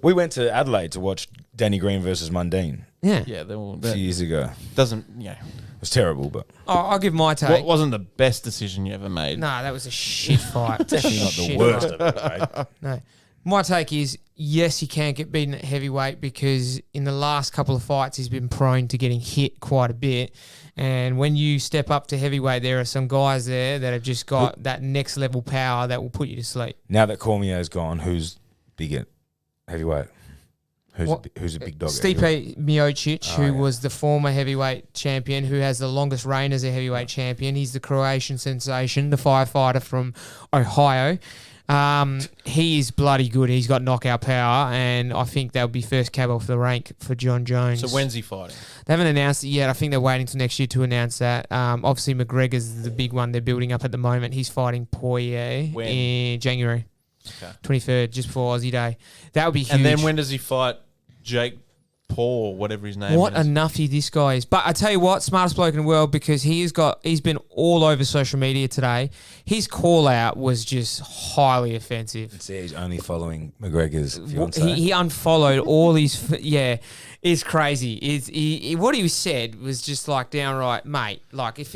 We went to Adelaide to watch Danny Green versus Mundine Yeah. Yeah, they will. a few years ago. It Doesn't. Yeah. was terrible, but I'll give my take. What wasn't the best decision you ever made? Nah, that was a shit fight. definitely not the Shit worst fight. of it, mate. No. My take is, yes, he can get beaten at heavyweight because in the last couple of fights he's been prone to getting hit quite a bit. And when you step up to heavyweight, there are some guys there that have just got that next level power that will put you to sleep. Now that Cormier's gone, who's big at heavyweight? What? Who's a big dog? at heavyweight? Stipe Miocic, who yeah. was the former heavyweight champion, who has the longest reign as a heavyweight champion. He's the Croatian sensation, the firefighter from Ohio. He is bloody good. He's got knockout power, and I think that would be first cab off the rank for John Jones. So when's he fighting? They haven't announced it yet. I think they're waiting till next year to announce that. Obviously, McGregor's the big one they're building up at the moment. He's fighting Poirier When? in January. Okay. 23rd, just before Aussie Day. That would be huge. And then when does he fight Jake Paul or whatever his name What is? a nuffy this guy is. But I tell you what, smartest bloke in the world, because he's been all over social media today. His call out was just highly offensive. See, he's only following McGregor's fiance. He unfollowed all his it's crazy. What he said was just like downright, mate. Like if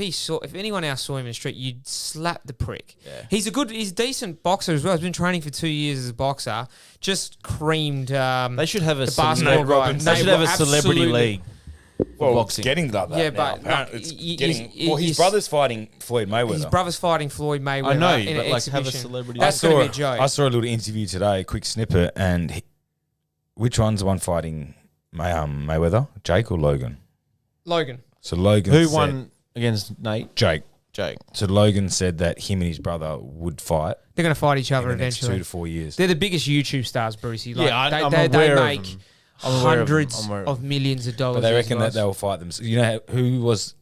anyone else saw him in the street, you'd slap the prick. Yeah. He's a decent boxer as well. He's been training for 2 years as a boxer. Just creamed. They should have a the basketball Nate guy. Robbins. They should have a celebrity Absolutely. league. well, boxing. it's getting like that. Yeah, now. but Apparently it's getting. his- His brother's fighting Floyd Mayweather. His brother's fighting Floyd Mayweather. I know, in but an like have a exhibition. celebrity. That's going to be a joke. I saw a little interview today, a quick snippet, and which one's the one fighting Mayweather? Jake or Logan? Logan. So Logan. Who said- won against Nate? Jake. Jake. So Logan said that him and his brother would fight They're going to fight each other in the next 2 eventually. to 4 years. They're the biggest YouTube stars, Brucey. Like, Yeah, I'm they aware of make them. I'm aware of them. hundreds I'm aware of of millions of dollars. But they these reckon that guys. they'll fight them. So you know who was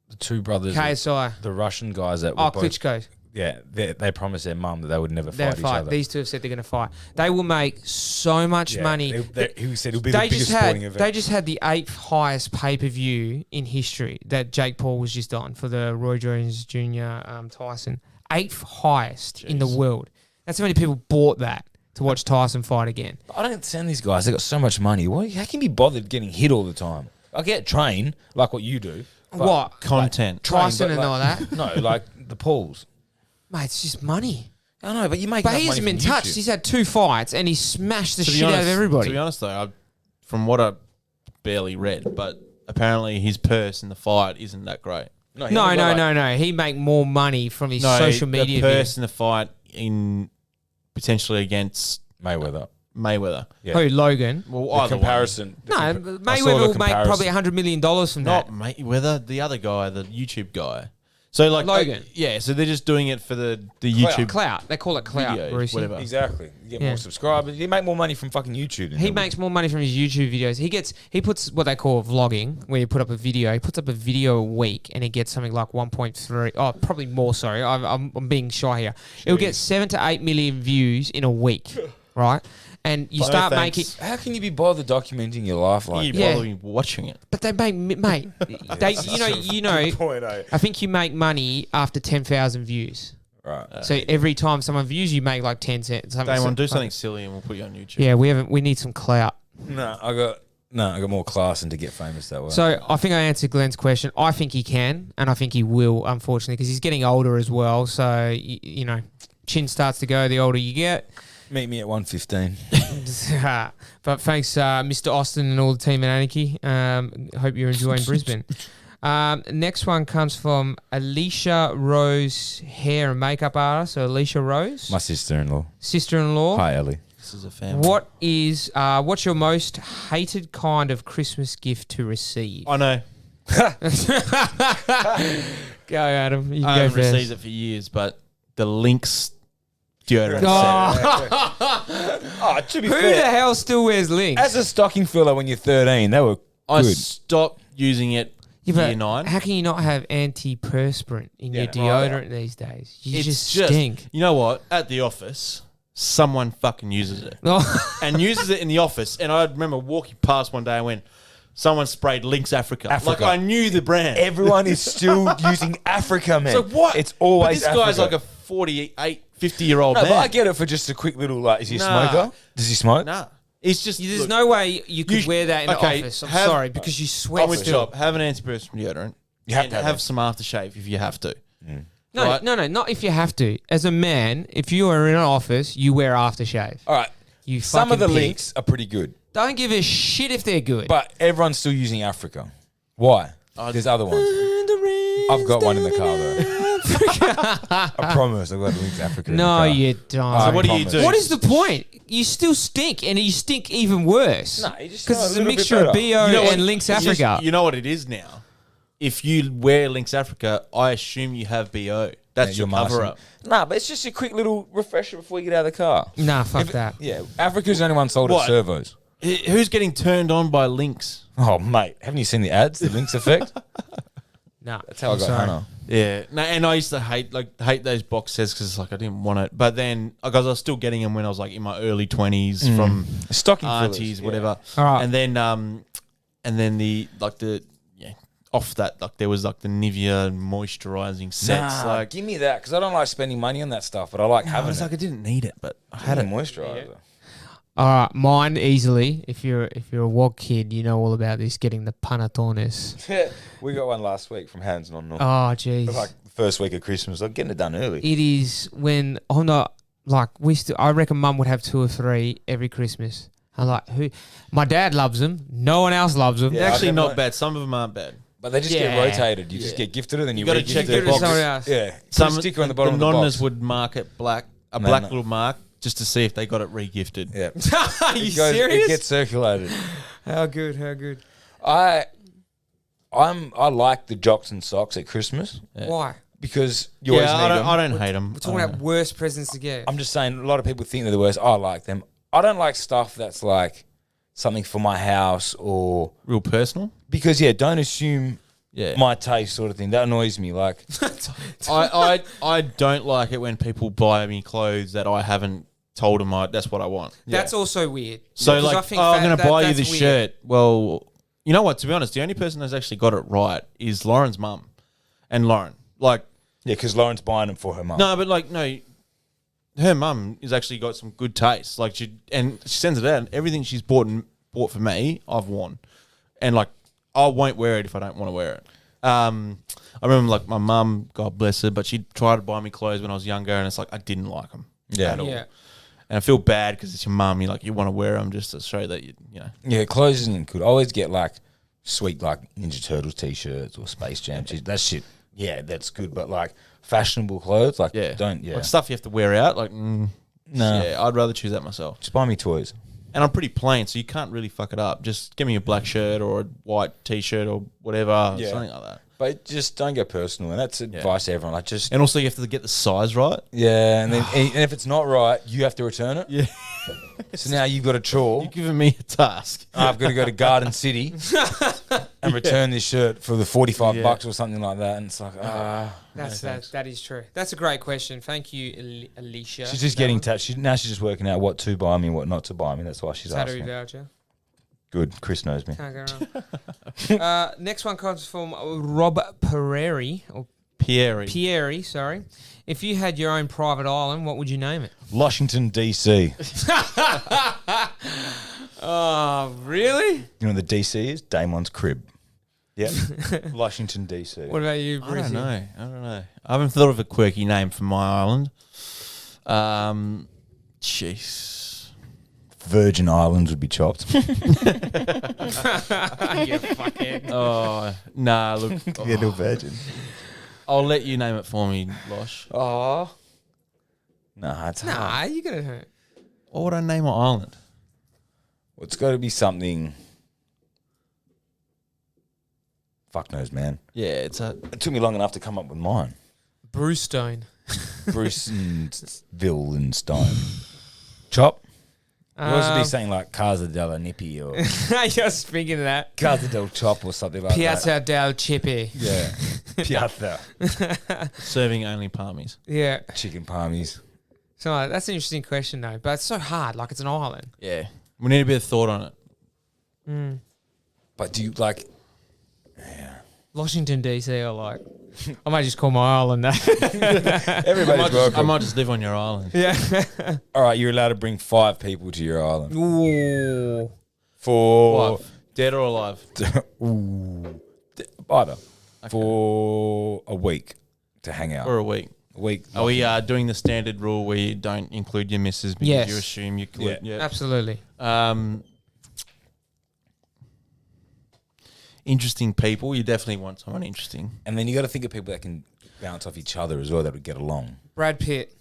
the two brothers? KSI. The Russian guys that were Oh, both. Klitschko. Yeah, they promised their mum that they would never They'll fight each fight. other. These two have said they're going to fight. They will make so much Yeah, money. he said it'll be the They biggest just sporting had event. they just had the 8th highest pay per view in history that Jake Paul was just on for the Roy Jones Jr. Tyson. 8th highest in the world. That's how many people bought that to watch Tyson fight again. I don't understand these guys. They got so much money. How can you be bothered getting hit all the time? I get train like what you do. but- What? Content. Train, Tyson but and all that? No, like the Pauls. Mate, it's just money. I know, but you make. But enough he hasn't money been from touched. YouTube. He's had 2 fights and he smashed the To be shit out of honest- everybody. To be honest, though, from what I barely read, but apparently his purse in the fight isn't that great. he No, only got, no. He make more money from his social media. The purse in the fight in potentially against Mayweather. Yeah. Who, Logan? Well, The either comparison. No, I saw Mayweather the will make comparison. probably $100 million from Not that. Mayweather, the other guy, the YouTube guy. So like Logan. so they're just doing it for the YouTube Clout. They call it clout, videos, Brucey. whatever. Exactly. You get Yeah. more subscribers. You make more money from fucking YouTube. than He them. makes more money from his YouTube videos. He puts what they call vlogging, where you put up a video. He puts up a video a week, and he gets something like 1.3. Oh, probably more. Sorry, I'm being shy here. It'll get 7 to 8 million views in a week, right? And you start making. How can you be bothered documenting your life like You that? Yeah. probably watching it. But they make, mate. They, you know. Point, eh? I think you make money after 10,000 views. Right. So every time someone views, you make like 10 cents. Damon, do something silly and we'll put you on YouTube. Yeah, we need some clout. No, I got more class and to get famous that way. So I think I answered Glenn's question. I think he can, and I think he will, unfortunately, because he's getting older as well. So, you know, chin starts to go the older you get. meet me at 1:15. But thanks, Mr. Austin and all the team at Anarchy. Hope you're enjoying Brisbane. Next one comes from Alicia Rose, hair and makeup artist. So Alicia Rose, My sister-in-law. sister-in-law. Hi, Ellie. This is a family. What's your most hated kind of Christmas gift to receive? I know. Go, Adam. You I go haven't first. received it for years, but the Lynx deodorant set. Oh, to be Who the hell still wears Lynx? as a stocking filler when you're 13, they were I good. stopped using it Yeah, but year 9. how can you not have antiperspirant in your Yeah, deodorant these days? You It's just stink. You know what? At the office, someone fucking uses it. Oh, And uses it in the office. And I remember walking past one day and went, someone sprayed Lynx Africa. Africa. Like I knew the brand. Everyone is still using Africa, man. So what? It's always But this guy's Africa. like a 48, 50-year-old No, man. but I get it for just a quick little, like, is he a Nah. smoker? Does he smoke? Nah. It's just... there's look, no way you could You- wear that in the okay, office. I'm have- sorry, because you sweat I'm with still. Chop. Have an antiperspirant deodorant. You have and to have have it. some aftershave if you have to. No, Right. no, not if you have to. As a man, if you are in an office, you wear aftershave. All right. You Some of the fucking pig. links are pretty good, Don't give a shit if they're good. but everyone's still using Africa. Why? There's other ones. I've got one in the car, though. I promise I've got a Lynx Africa in the no, car. you don't. I what do you promise. do? What is the point? You still stink, and you stink even worse. No, you just because smell it's a a little bit mixture of better. BO You know what? and Lynx It's just- Africa. you know what it is now? If you wear Lynx Africa, I assume you have BO. That's your cover up. Nah, but it's just a quick little refresher before you get out of the car. Nah, fuck that. Yeah, Africa's the only one sold What? at servos. Who's getting turned on by Lynx? Oh, mate, haven't you seen the ads? The Lynx effect? Nah, That's how I got sorry. Hannah. Yeah, no, and I used to hate those box sets because like I didn't want it. But then because I was still getting them when I was like in my early 20s from Stocking aunties, fillers, yeah. whatever. All right. And then the off that like there was like the Nivea moisturizing sets. Nah, like give me that because I don't like spending money on that stuff, but I like I having was it. like I didn't need it, but I had had a it. moisturizer. All right, mine easily. If you're a WOG kid, you know all about this. Getting the panetones. We got one last week from Hands on North. Oh, jeez. Like the first week of Christmas, like getting it done early. It is when I'm not like I reckon Mum would have 2 or 3 every Christmas. I'm like, who? My dad loves them. No one else loves them. Yeah, They're actually I've not never- bad. Some of them aren't bad. But they just Yeah. get rotated. You just get gifted it, and you gotta re-gift check it. their Give it to box. someone else. Yeah, put a Some sticker on the bottom the of the nonners box. would mark it black, a No, black no. little mark, just to see if they got it re-gifted. Yeah, Are you it goes, serious? It gets circulated. How good? How good? I like the jocks and socks at Christmas Why? because you always Yeah, need them. I don't hate them. We're talking about worst presents to get. I'm just saying, a lot of people think they're the worst. I like them. I don't like stuff that's like something for my house or real personal. because don't assume Yeah, my taste sort of thing. That annoys me. Like, I don't like it when people buy me clothes that I haven't told them that's what I want. That's also weird. So Because I like, think I'm going to buy you that's this weird. shirt. Well, you know what? To be honest, the only person that's actually got it right is Lauren's mum, and Lauren. Like, yeah, because Lauren's buying them for her mum. no, but like, no, her mum has actually got some good taste. Like, she sends it out. And everything she's bought for me, I've worn, and like, I won't wear it if I don't want to wear it. I remember like my mum, God bless her, but she tried to buy me clothes when I was younger, and it's like I didn't like them at all. Yeah. And I feel bad because it's your mum. You want to wear them just to show that you know. Yeah, clothes isn't good. I always get like sweet like Ninja Turtles t-shirts or Space Jam t-shirts. That shit, yeah, that's good. But like fashionable clothes, like Yeah, don't like stuff you have to wear out. Like, No. Yeah, I'd rather choose that myself. Just buy me toys. And I'm pretty plain, so you can't really fuck it up. Just give me a black shirt or a white t-shirt or whatever, Yeah. something like that. But just don't go personal, and that's advice to everyone. Like just And also, you have to get the size right. and then and if it's not right, you have to return it. Yeah. So now you've got a chore. You're giving me a task. I've got to go to Garden City and return this shirt for the $45 or something like that, and it's like That is true. That's a great question. Thank you, Alicia. she's just getting touched. Now she's just working out what to buy me, what not to buy me. That's why she's Salary asking. voucher. Good, Chris knows me. Can't go wrong. Next one comes from Rob Pereri. Pieri, sorry. If you had your own private island, what would you name it? Washington DC. Oh, really? You know what the DC is? Damon's crib. Yeah, Washington DC. What about you, I Brucey? don't know. I haven't thought of a quirky name for my island. Jeez. Virgin Islands would be chopped. You fuckhead. Oh, nah, look. Yeah, no virgin. I'll let you name it for me, Losh. Oh. Nah, it's Nah, hard. you're going to hurt. What would I name my island? Well, it's got to be something. Fuck knows, man. Yeah, it's a... It took me long enough to come up with mine. Brewstone. Bruce and Ville and Stone. Chop. You also be saying like Casa della Nippi or I was thinking of that. Casa del Chop or something like that. Piazza del Chippy. Yeah. Piazza. Serving only palmies. Yeah. Chicken palmies. So that's an interesting question, though. But it's so hard. Like, it's an island. Yeah. We need a bit of thought on it. But do you like... Washington, D.C., I like. I might just call my island that. Everybody's welcome. I might just live on your island. Yeah. All right, you're allowed to bring 5 people to your island. Ooh. For... What? Dead or alive? Ooh. Either. For a week to hang out. Or a week? A week. Are we doing the standard rule where you don't include your missus because Yes. you assume you could? Yeah. Absolutely. Interesting people. You definitely want someone interesting. And then you got to think of people that can bounce off each other as well, that would get along. Brad Pitt.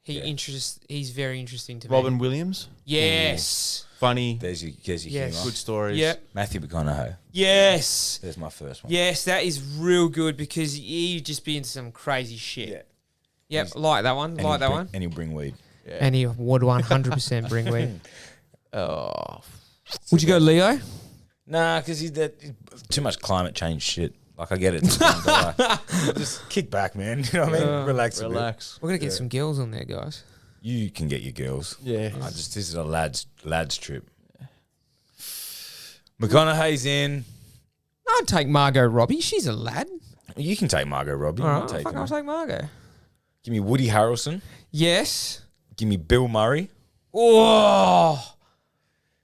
Yeah. He's very interesting to me. Robin Williams. Yes. Funny. There's your Yes. humour. Good stories. Yeah. Matthew McConaughey. Yes. There's my first one. Yes, that is real good because he'd just be into some crazy shit. Yeah. Yep, like that one. Like that one. And he'll bring weed. Yeah. And he would 100% bring weed. Oh. Would you go Leo? Nah, because he's too much climate change shit. Like, I get it. Just kick back, man. You know what I mean? Relax a bit. Relax. We're going to get some girls on there, guys. You can get your girls. Yeah. This is a lads trip. McConaughey's in. I'd take Margot Robbie. She's a lad. You can take Margot Robbie. All I'll right, take fuck, her. I'll take Margot. Give me Woody Harrelson. Yes. Give me Bill Murray. Oh.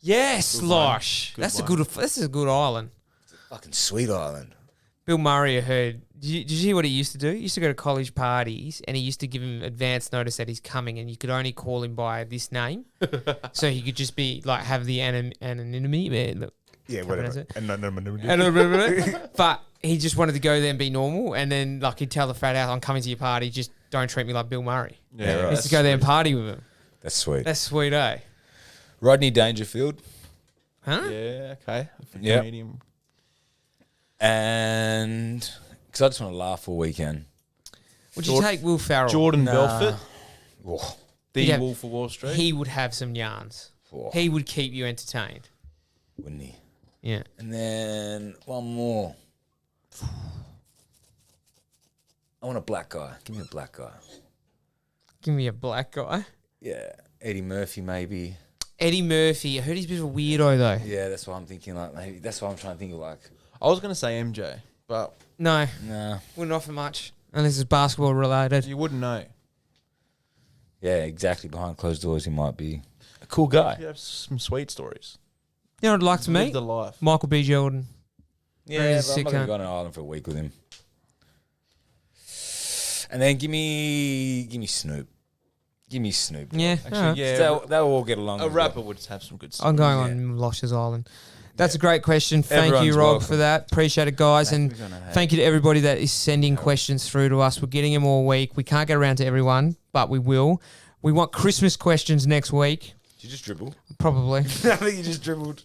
Yes, Good Losh. one. That's Good a good island. Fucking sweet island. Bill Murray, I heard. Did you hear what he used to do? He used to go to college parties and he used to give him advance notice that he's coming and you could only call him by this name. So he could just be like, have the anonymity. Yeah, whatever. And But he just wanted to go there and be normal. And then like he'd tell the frat house, I'm coming to your party. Just don't treat me like Bill Murray. Yeah, right. He used to go there and party with him. That's sweet. That's sweet, eh? Rodney Dangerfield. Huh? Yeah. Okay. Yeah. Medium. And because I just want to laugh all weekend. Would you take Will Ferrell? Jordan Nah. Belfort. Oh, The Yeah. Wolf of Wall Street. He would have some yarns. oh, He would keep you entertained. wouldn't he? Yeah. And then one more. I want a black guy. Give me a black guy. Give me a black guy. Yeah. Eddie Murphy, maybe. Eddie Murphy. I heard he's a bit of a weirdo, though. Yeah, that's what I'm thinking. Like, maybe that's what I'm trying to think of. Like, I was going to say MJ, but No, nah. wouldn't offer much unless it's basketball related. you wouldn't know. Yeah, exactly. Behind closed doors, he might be a cool guy. You have some sweet stories. You know what I'd like to Live meet? the life. Michael B. Jordan. Yeah, Very but I'm sick not going to cunt. go on an island for a week with him. And then give me Snoop. Give me Snoop. Yeah. Actually, alright. yeah. They'll all get along. A as well. rapper would have some good stories. I'm going on Losh's Island. That's a great question. Thank you, Everyone's Rob, welcome. for that. Appreciate it, guys. And We're gonna have- thank you to everybody that is sending questions through to us. We're getting them all week. We can't get around to everyone, but we will. We want Christmas questions next week. Did you just dribble? Probably. I think you just dribbled.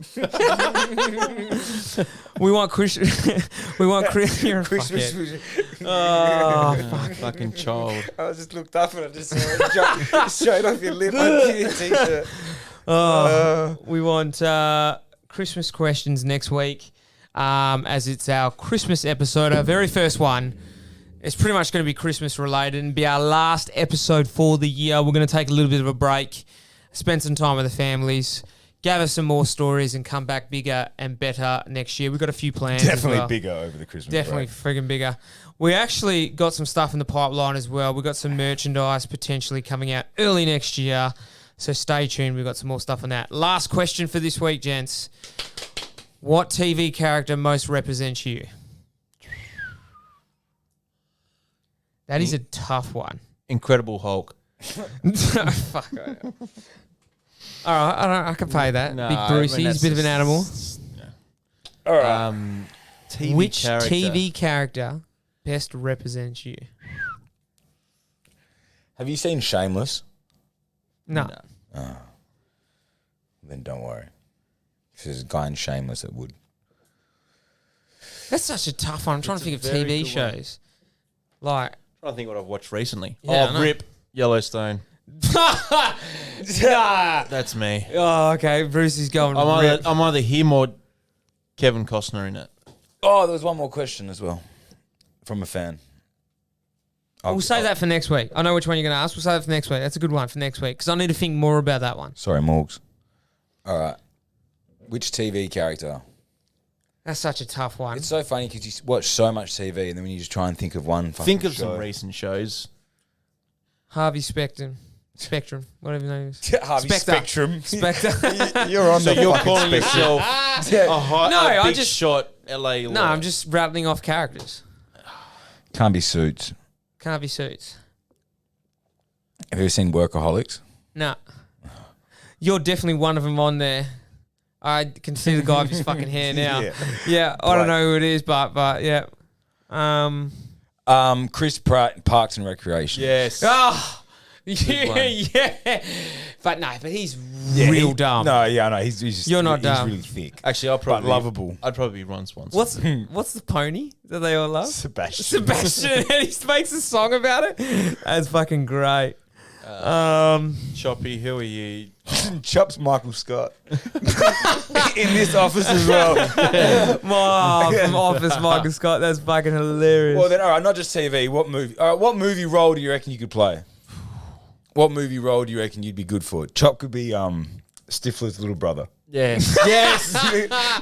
We want You're a Christmas. fuckhead. Oh, fuck. Fucking child. I just looked up and I just saw it jump straight off your lip onto your t-shirt. We want Christmas questions next week, as it's our Christmas episode, our very first one. It's pretty much going to be Christmas related and be our last episode for the year. We're going to take a little bit of a break, spend some time with the families, gather some more stories, and come back bigger and better next year. We've got a few plans. Definitely bigger over the Christmas Definitely break. friggin' bigger. We actually got some stuff in the pipeline as well. We've got some merchandise potentially coming out early next year. So stay tuned. We've got some more stuff on that. Last question for this week, gents. What TV character most represents you? That is a tough one. Incredible Hulk. Fuck. All right, I can pay that. No, Big Brucey, he's a bit of an animal. All right. TV Which character. TV character best represents you? Have you seen Shameless? No. Then don't worry. If there's a guy in Shameless that would. That's such a tough one. I'm trying to think of very TV good one. shows. Like, I think what I've watched recently. Yeah, I know. Rip, Yellowstone. nah. That's me. Oh, okay. Bruce is going. I'm either him or Kevin Costner in it. Oh, there was one more question as well from a fan. We'll save that for next week. I know which one you're going to ask. We'll save that for next week. That's a good one for next week because I need to think more about that one. Sorry, Morgs. All right. Which TV character? That's such a tough one. It's so funny because you watch so much TV and then when you just try and think of one fucking Think of show. some recent shows. Harvey Spectrum, whatever his name is. Harvey Spectre. Spectrum. Spectre. You're on So the you're fucking calling spectrum. yourself Yeah. No, a I big just- shot LA. No, I'm just rattling off characters. Can't be Suits. Can't be Suits. Have you ever seen Workaholics? No. You're definitely one of them on there. I can see the guy with his fucking hair now. Yeah, I don't know who it is, but yeah. Chris Pratt, Parks and Recreation. Yes. Oh, one. yeah. But no, but he's real dumb. No, yeah, I know. He's just, You're not he's dumb. really thick. Actually, I'll probably But lovable. I'd probably be Ron Swanson. What's the pony that they all love? Sebastian. Sebastian, and he makes a song about it. That's fucking great. Choppy, who are you? Chops Michael Scott. In this office as well. From Office, Michael Scott. That's fucking hilarious. Well, then, all right, not just TV. What movie? All right, what movie role do you reckon you could play? What movie role do you reckon you'd be good for? Chop could be Stifler's little brother. Yes. Yes.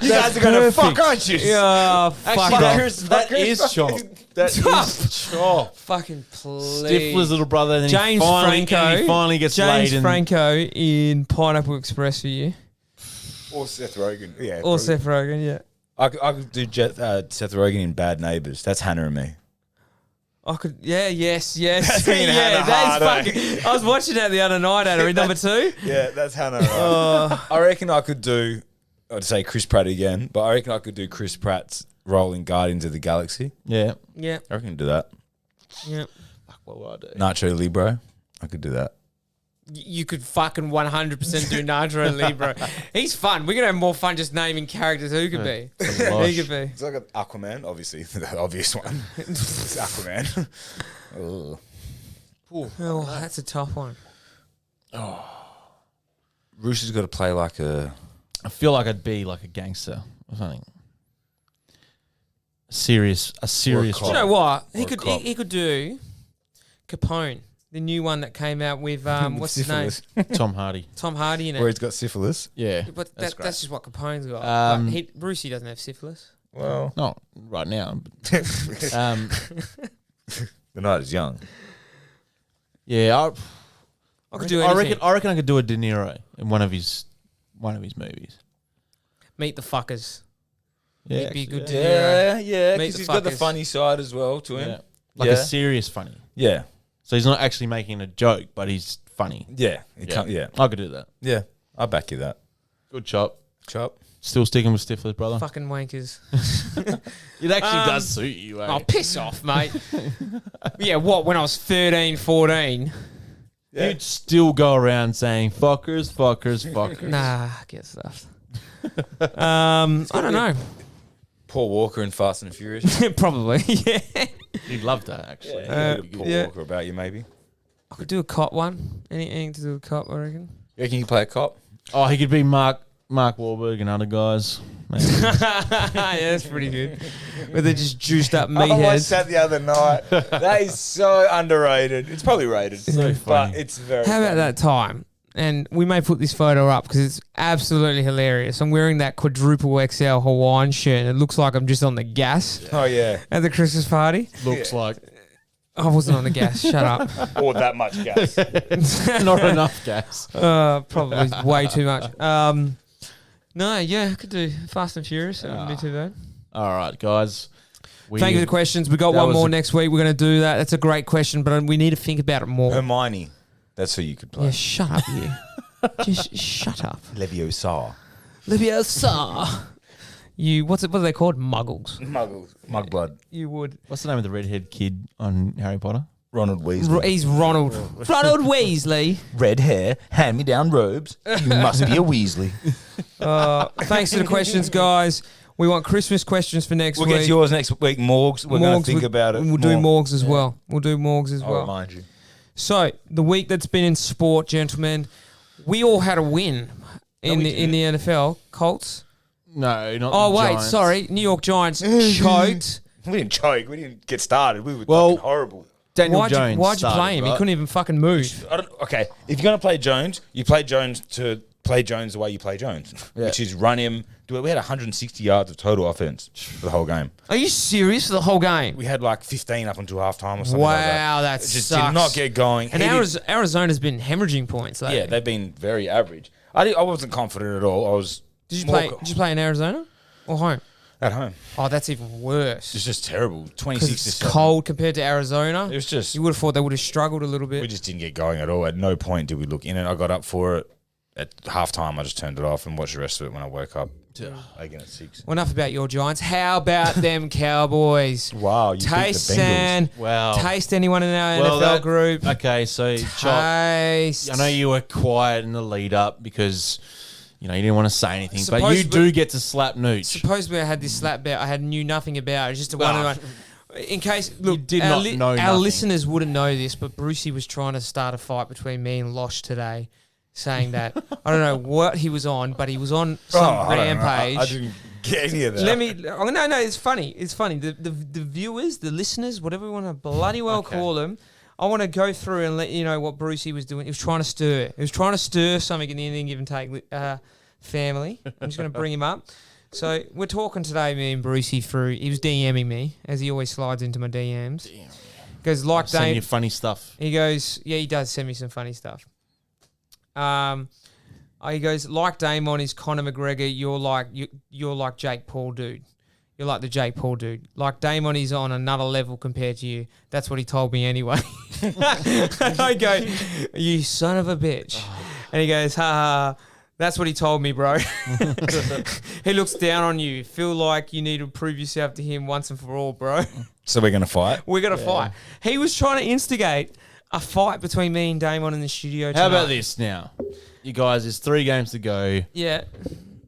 You guys are going to fuck, aren't you? Yeah, fuck Actually, off. that is Chop. That is Chop. Fucking please. Stifler's little brother. Then James he Franco. finally gets James laid. And Franco in Pineapple Express for you. Or Seth Rogen. Yeah. Or probably. Seth Rogen, yeah. I could do Seth Rogen in Bad Neighbours. That's Hannah and me. I could, yes. That's me and yeah, Hannah that Hard, is fucking. I was watching that the other night, Anna, in number 2. Yeah, that's Hannah. Right? I reckon I could do, I'd say Chris Pratt again, but I reckon I could do Chris Pratt's role in Guardians of the Galaxy. yeah. Yeah, I reckon I'd do that. yeah. What will I do? Nacho Libre. I could do that. You could fucking 100% do Nacho Libre. He's fun. We're going to have more fun just naming characters who could be. Who could be. It's like an Aquaman, obviously, the obvious one. It's Aquaman. Ugh. Oh, that's a tough one. Rooster's got to play like a... I feel like I'd be like a gangster or something. A serious. cop. Do you know what? Or a cop. He could do Capone, the new one that came out with what's his name? Tom Hardy. Tom Hardy in Where it. he's got syphilis. Yeah. But that's great. that's just what Capone's got. Brucey doesn't have syphilis. Well, Not right now. the night is young. Yeah. I could do anything. I reckon I could do a De Niro in one of his movies. Meet the fuckers. Yeah. He'd be a good De actually, Niro. Yeah, Meet because the he's got the fuckers. funny side as well to him. Yeah. Like a serious funny. Yeah. So he's not actually making a joke, but he's funny. Yeah. It can't, yeah. I could do that. Yeah. I'll back you that. Good chop. Chop. Still sticking with Stifler's brother. Fucking wankers. It actually does suit you, eh? Oh, piss off, mate. Yeah, what, when I was 13, 14? You'd still go around saying fuckers, fuckers, fuckers. Nah, get stuffed. I don't know. Paul Walker in Fast and Furious. Probably, yeah. You'd love that, actually. Paul yeah. Walker about you, maybe. I could do a cop one. Anything to do with cop, I reckon. You reckon you could play a cop? Oh, he could be Mark Wahlberg and other guys. Yeah, that's pretty good. Where they're just juiced up I watched meatheads. that the other night. That is so underrated. It's probably rated. So but funny. it's very How about funny. that time? And we may put this photo up because it's absolutely hilarious. I'm wearing that quadruple XL Hawaiian shirt and it looks like I'm just on the gas Oh, yeah. at the Christmas party. Looks like I wasn't on the gas. Shut up. Or that much gas. not enough gas. Probably way too much. No, yeah, I could do Fast and Furious. That wouldn't be too bad. All right, guys. Thank you for the questions. We got that one was more a- next week. We're going to do that. That's a great question, but we need to think about it more. Hermione. That's who you could play. Yeah, shut up, you. Just shut up. Leviosa. Leviosa. You, what are they called? Muggles. Muggles. Mugblood. You would. What's the name of the redhead kid on Harry Potter? Ronald Weasley. He's Ronald. Ronald Weasley. Red hair, hand-me-down robes. You must be a Weasley. Thanks for the questions, guys. We want Christmas questions for next We'll week. get yours next week, Morgs. We're going to think about it. We'll do more. Morgs as well. We'll do Morgs as I'll well. remind you. So, the week that's been in sport, gentlemen, we all had a win in the NFL. Colts. No, not Oh, the wait, Giants. sorry. New York Giants choked. We didn't choke. We didn't get started. We were Well- fucking horrible. Daniel Jones. Why'd you started, play him? He right? couldn't even fucking move. Okay, if you're going to play Jones, you play Jones to play Jones the way you play Jones, which is run him. We had 160 yards of total offense for the whole game. Are you serious for the whole game? We had like 15 up until halftime or something like that. Wow, that It just sucks. did not get going. And He did- Arizona's been hemorrhaging points. Lately. yeah, they've been very average. I wasn't confident at all. I was Did you more play? Did you play in Arizona or home? at home. Oh, that's even worse. It's just terrible. Because 26 to it's 7. cold compared to Arizona. It was just You would have thought they would have struggled a little bit. we just didn't get going at all. At no point did we look in it. I got up for it at halftime. I just turned it off and watched the rest of it when I woke up. Again at 6. Well, enough about your Giants. How about them Cowboys? Wow, you beat the Taste Bengals. and Wow. taste anyone in our Well, NFL that- group. Okay, so Taste. I know you were quiet in the lead up because you didn't want to say anything, but you Supposedly- do get to slap Nooch. Supposedly, I had this slap bet. I knew nothing about it. It's just a Well, one. In case, look, did our, not know our nothing. listeners wouldn't know this, but Brucey was trying to start a fight between me and Losh today, saying that I don't know what he was on, but he was on some I don't know. rampage. I didn't get any of that. Let me. Oh, no. It's funny. It's funny. The viewers, the listeners, whatever we want to bloody well call them. I want to go through and let you know what Brucey was doing. He was trying to stir. He was trying to stir something in the Indian Give and Take family. I'm just going to bring him up. So we're talking today, me and Brucey through. He was DMing me as he always slides into my DMs. Goes like Send you Dame. funny stuff. He goes, yeah, he does send me some funny stuff. He goes, like Damon is Conor McGregor. You're like Jake Paul, dude. You're like the Jake Paul dude. Like Damon is on another level compared to you. That's what he told me anyway. I go, you son of a bitch. And he goes, ha ha. That's what he told me, bro. He looks down on you. Feel like you need to prove yourself to him once and for all, bro. So we're gonna fight. We're going to fight. He was trying to instigate a fight between me and Damon in the studio How about tonight. this now? You guys, there's 3 games to go. Yeah.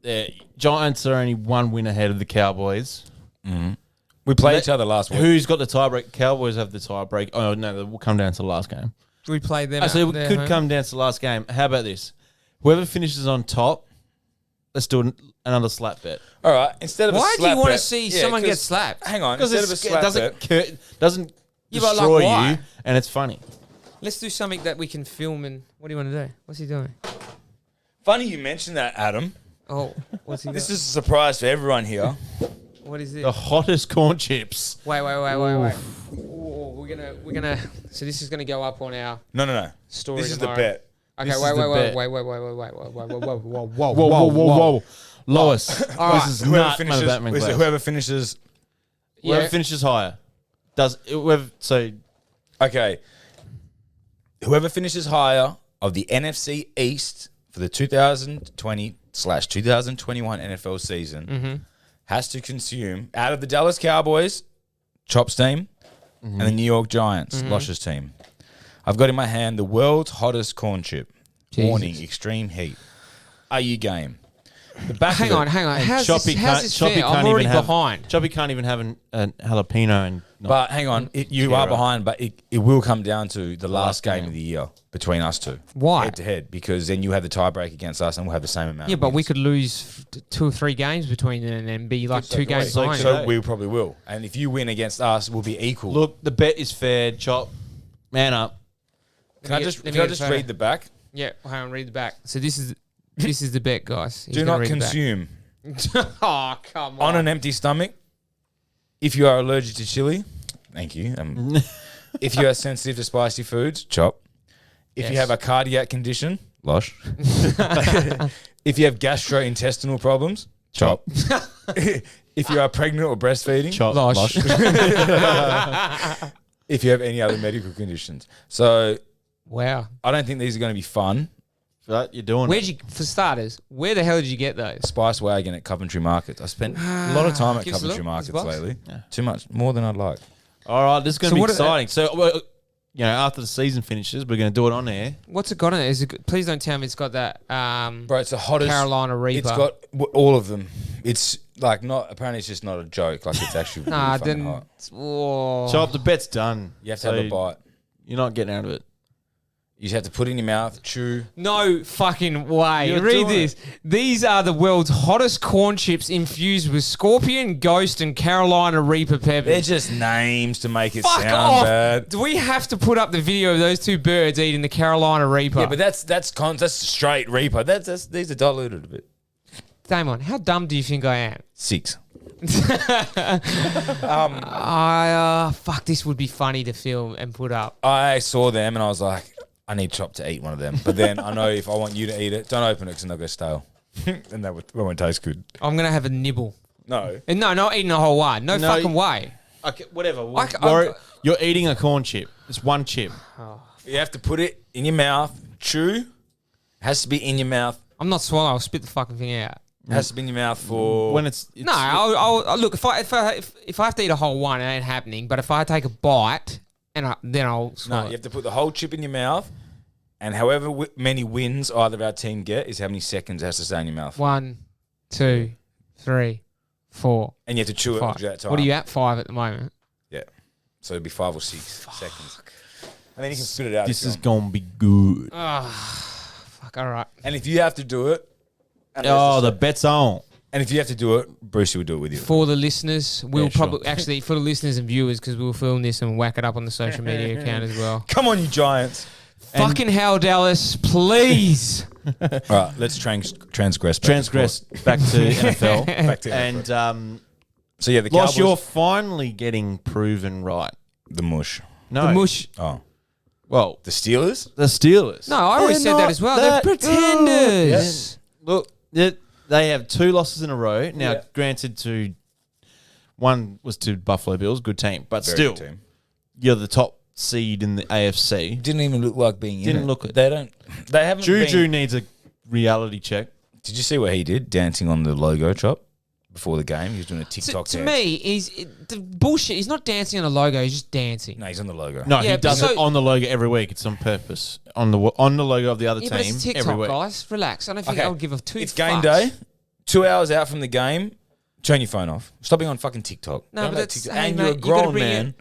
The Giants are only 1 win ahead of the Cowboys. We played each other last week. Who's got the tiebreak? Cowboys have the tiebreak. Oh, no, we'll come down to the last game. We played them. Actually, at it their could home. come down to the last game. How about this? Whoever finishes on top, let's do another slap bet. All right. Instead of Why a do you slap want to bet- see Yeah, someone get 'cause- slapped? Hang on. Because Instead of a slap bet, doesn't Yeah, but like destroy why? you, and it's funny. Let's do something that we can film and... What do you want to do? What's he doing? funny you mentioned that, Adam. Oh, what's he doing? This is a surprise for everyone here. What is it? The hottest corn chips. Wait. Ooh, we're gonna. So this is gonna go up on our No. story. This is tomorrow. the bet. Okay, This is wait. the bet. Whoa. Lois, All right. this is Whoever not finishes, Batman is it Glass. whoever finishes. Whoever Yeah. finishes higher Okay. Whoever finishes higher of the NFC East for the 2020/2021 NFL season has to consume out of the Dallas Cowboys, Chop's team, and the New York Giants, Losh's team. I've got in my hand the world's hottest corn chip. Jesus. Warning, extreme heat. Are you game? The back Hang of on. it- How's Choppy this fair? I'm can't already even have, behind. Choppy can't even have an jalapeno and not But hang on, you are behind, but it will come down to the last game of the year between us two. Why? Head to head, because then you have the tiebreak against us and we'll have the same amount. Yeah, of but we wins. could lose 2 or 3 games between them and then be like 2 games So behind. So we probably will. And if you win against us, we'll be equal. Look, the bet is fair. Chop, man up. can I just read the back? Yeah, hang on, read the back. So this is the bet, guys. He's Do gonna not read the back. consume Oh, come on on. an empty stomach. If you are allergic to chili, thank you. If you are sensitive to spicy foods, chop. If you Yes. have a cardiac condition, losh. If you have gastrointestinal problems, chop. If you are pregnant or breastfeeding, Chop, Losh. if you have any other medical conditions. So Wow. I don't think these are going to be fun. Right, you're doing Where'd it. you, for starters, where the hell did you get those? Spice wagon at Coventry Market. I spent a lot of time at Give us a Coventry look. Markets This box? lately. Too much, more than I'd like. All right, this is going So to be what- exciting. So, well, you know, after the season finishes, we're going to do it on air. What's it got in it? Please don't tell me it's got that Bro, it's the hottest. Carolina Reaper. It's got all of them. It's like not, apparently it's just not a joke. Like it's actually really Nah, fucking then. hot. Oh. Chop, the bet's done. You have to have a bite. You're not getting out of it. You just have to put it in your mouth, chew. No fucking way. You're Read doing this. These are the world's hottest corn chips infused with scorpion, ghost, and Carolina Reaper They're peppers. just names to make it Fuck sound off. bad. Do we have to put up the video of those 2 birds eating the Carolina Reaper? Yeah, but that's straight Reaper. These are diluted a bit. Damon, how dumb do you think I am? 6. Fuck, this would be funny to film and put up. I saw them and I was like, I need Chop to eat one of them. But then I know if I want you to eat it, don't open it because they'll go stale. And that won't taste good. I'm going to have a nibble. No. And no, not eating the whole one. No, No, fucking way. Okay, whatever. I'm- You're eating a corn chip. It's one chip. You have to put it in your mouth, chew. It has to be in your mouth. I'm not swallowing. I'll spit the fucking thing out. It has to be in your mouth for... When it's No, I'll look. If I have to eat a whole one, it ain't happening. But if I take a bite, then I'll No, swallow. you have to put the whole chip in your mouth, and however many wins either of our team get is how many seconds it has to stay in your mouth. 1, 2, 3, 4, And you have to chew it 5. after that time. What are you at? 5 at the moment. Yeah. So it'd be 5 or 6 seconds. And then you can spit it out. this if you is want. going to be good. Fuck. All right. And if you have to do it... Oh, the bet's on. And if you have to do it, Brucey will do it with you. For the listeners, we'll Yeah, sure. probably actually for the listeners and viewers because we'll film this and whack it up on the social media account as well. Come on, you Giants. Fucking hell, Dallas, please. All right, let's transgress. Transgress back to NFL. Back to And So yeah, the Losh, Cowboys... you're finally getting proven right. The mush. No. The mush. Oh. Well, The Steelers? the Steelers. No, I always They're said that not as well. that They're pretenders. Look, they have 2 losses in a row. Now, Yeah. granted, one was to Buffalo Bills, good team, but Very still, good team. you're the top seed in the AFC. Didn't even look like being in Didn't it. look it. They don't... They haven't Juju been... needs a reality check. Did you see what he did? Dancing on the logo chop before the game. He was doing a To, TikTok to dance. me, the bullshit. He's not dancing on a logo. He's just dancing. No, he's on the logo. No, Yeah, he but does it so- on the logo every week. It's on purpose. On the logo of the other Yeah, but team it's every TikTok, week. guys. Relax. I don't think Okay. I'll give a 2 It's fucks. game day. 2 hours out from the game. Turn your phone off. Stop being on fucking TikTok. No, Don't but let that's TikTok- hey, and mate, you're a you gotta grown bring man.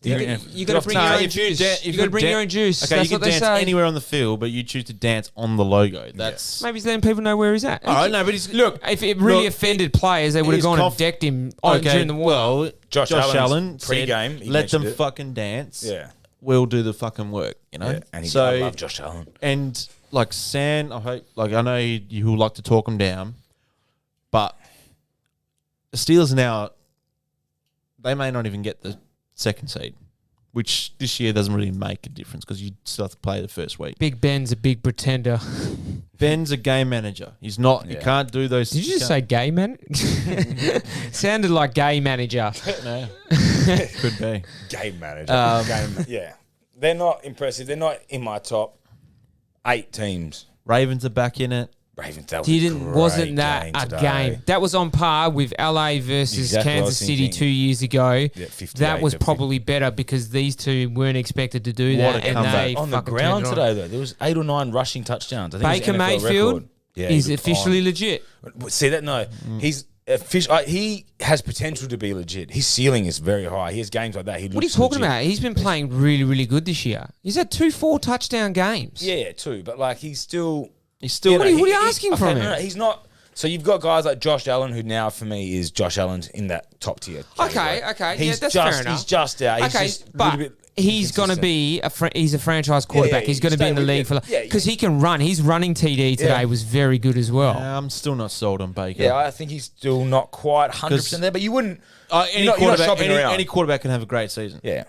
You Get got to off bring TikTok. your own if you juice. dan- if You got to you bring dan- your own juice. Okay, That's you what can they dance say. anywhere on the field, but you choose to dance on the logo. That's Maybe he's letting people know where he's at. all right. No, but he's Look, if it really Look, offended players, they would have he's gone and conf- decked him on during the war. Well, Josh Allen Allen's said, pre-game, he let them mentioned it. fucking dance. Yeah. We'll do the fucking work. You know. Yeah, and so I love Josh Allen. and like San, I know you will like to talk him down, but the Steelers now they may not even get the second seed, which this year doesn't really make a difference because you still have to play the first week. Big Ben's a big pretender. Ben's a game manager. He's not. You Yeah. can't do those. Did you just say gay man? Sounded like gay manager. no? Could be. Game manager. Um, Yeah. They're not impressive. They're not in my top 8 teams. Ravens are back in it. Ravens, that wasn't that a game? That was on par with LA versus Exactly what I was Kansas City thinking. 2 years ago. Yeah, 58, that was 50. probably better because these two weren't expected to do What that, a and comeback. they On the fucking ground turned it on. today, though, there was 8 or 9 rushing touchdowns. I think Baker it was an NFL Mayfield record. Yeah, is he was officially on. legit. See that? No, he's he has potential to be legit. His ceiling is very high. He has games like that. What are you talking about? He's been playing really, really good this year. He's had 2 4-touchdown games. Yeah, too. But like, he's still. What are you asking from him? No, he's not. So you've got guys like Josh Allen, who now for me is Josh Allen's in that top tier. Okay. He's that's just, fair enough. He's just out. He's Okay, just a but little bit he's going to inconsistent. be he's a franchise quarterback. yeah, He's going to be stay in the with league it. for Yeah, because he can run. His running TD today Yeah. was very good as well. I'm still not sold on Baker. Yeah, I think he's still not quite 100% there, but you wouldn't. Any you're not quarterback, shopping around. any quarterback can have a great season. Yeah.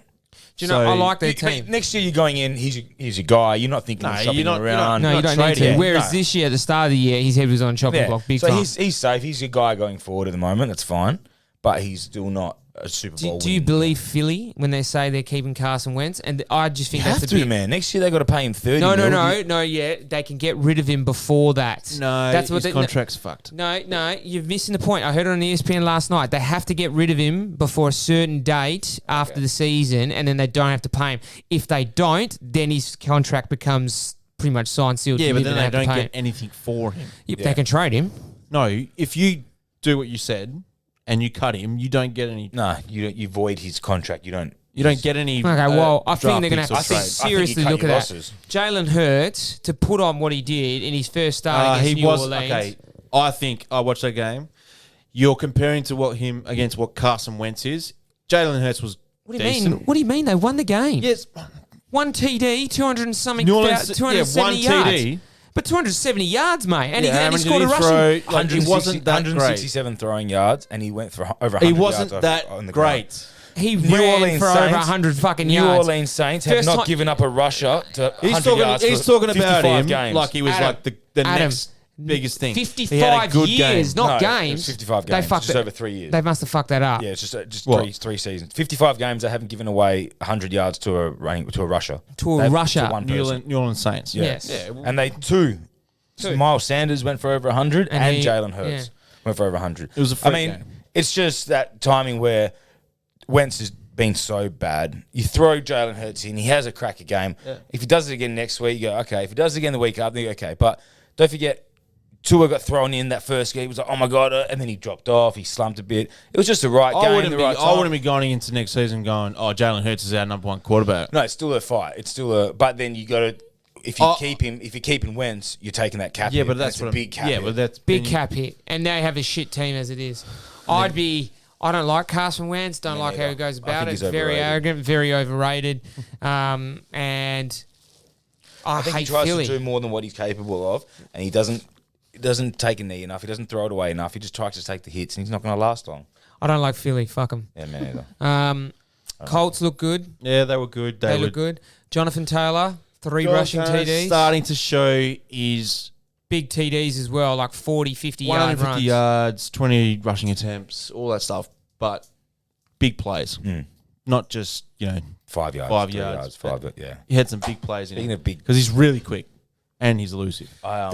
Do you know? So- I like their But team. next year you're going in. He's a guy. You're not thinking of shopping you're not- around. No, you don't need to. trading. Whereas No. this year, at the start of the year, his head was on chopping Yeah. block big So time. he's safe. He's a guy going forward at the moment. That's fine, but he's still not a Super Bowl. Do you winning. believe Philly when they say they're keeping Carson Wentz? And I just You think have that's a to, bit. man. Next year they got to pay him 30. No. mil. Yeah, they can get rid of him before that. No, that's what his they, contract's fucked. No, you're missing the point. I heard it on ESPN last night. They have to get rid of him before a certain date after the season, and then they don't have to pay him. If they don't, then his contract becomes pretty much signed, sealed. Yeah, but delivered, then they and have to don't pay get him. anything for him. Yep, Yeah. they can trade him. No, if you do what you said and you cut him, you don't get any. No, you void his contract. You don't. You don't get any. Okay, well, I think they're going to draft have to picks or trades. seriously cut look your at losses. that. Jalen Hurts, to put on what he did in his first start against He New was Orleans. okay. I think I watched that game. You're comparing to what Carson Wentz is. Jalen Hurts was What do you decent. mean? What do you mean? They won the game. Yes, 1 TD, 200 and something, New Orleans- 270 yeah, one yards. TD. But 270 yards, mate. And Yeah, how he many scored a did he rushing. throw? Like, he wasn't that great. 167 throwing yards, and he went for over 100 He wasn't yards that on the ground. great. He New ran Orleans for over Saints- 100 fucking New yards. Orleans Saints have First not time- given up a rusher to 100 yards He's for talking about 55 him games. like he was Adam, like the Adam, next biggest thing. 55 He had a good years, game. not No, it was games. 55 They games, fucked just it. over 3 years. They must have fucked that up. Yeah, it's just What? three seasons. 55 games. They haven't given away 100 yards to a rusher. To a They've- rusher. To one person. New Orleans Saints. Yeah. Yes. Yeah. And they two. Miles Sanders went for over 100, And and he- Jalen Hurts went for over 100. It was a I freak mean, game. it's just that timing where Wentz has been so bad. You throw Jalen Hurts in, he has a cracker game. Yeah. If he does it again next week, you go, okay. If he does it again the week after, you go, okay. But don't forget, Tua got thrown in that first game. He was like, oh my God. And then he dropped off. He slumped a bit. It was just the right game, the right time. I wouldn't be going into next season going, oh, Jalen Hurts is our number one quarterback. No, it's still a fight. It's still a. But then you got to. If you Oh. keep him, if you're keeping Wentz, you're taking that cap. Yeah, hit, but and that's it's what a big cap. Yeah, hit. but that's Big cap hit. And they have a shit team as it is. I don't like Carson Wentz. Don't Me like how neither. he goes I about think it. he's Very overrated. arrogant, very overrated. And I think he hate tries Philly. to do more than what he's capable of, and he doesn't take a knee enough. He doesn't throw it away enough. He just tries to take the hits, and he's not going to last long. I don't like Philly. Fuck them. Yeah, man. Either. Colts look good. Yeah, they were good. They look good. Jonathan Taylor, 3 rushing TDs. Starting to show his Big TDs as well, like 40, 50 yard 150 runs. yards, 20 rushing attempts, all that stuff. But big plays, not just 5 yards. 5 3 yards. 5. Yeah. he had some big plays in Speaking it of big, because he's really quick and he's elusive.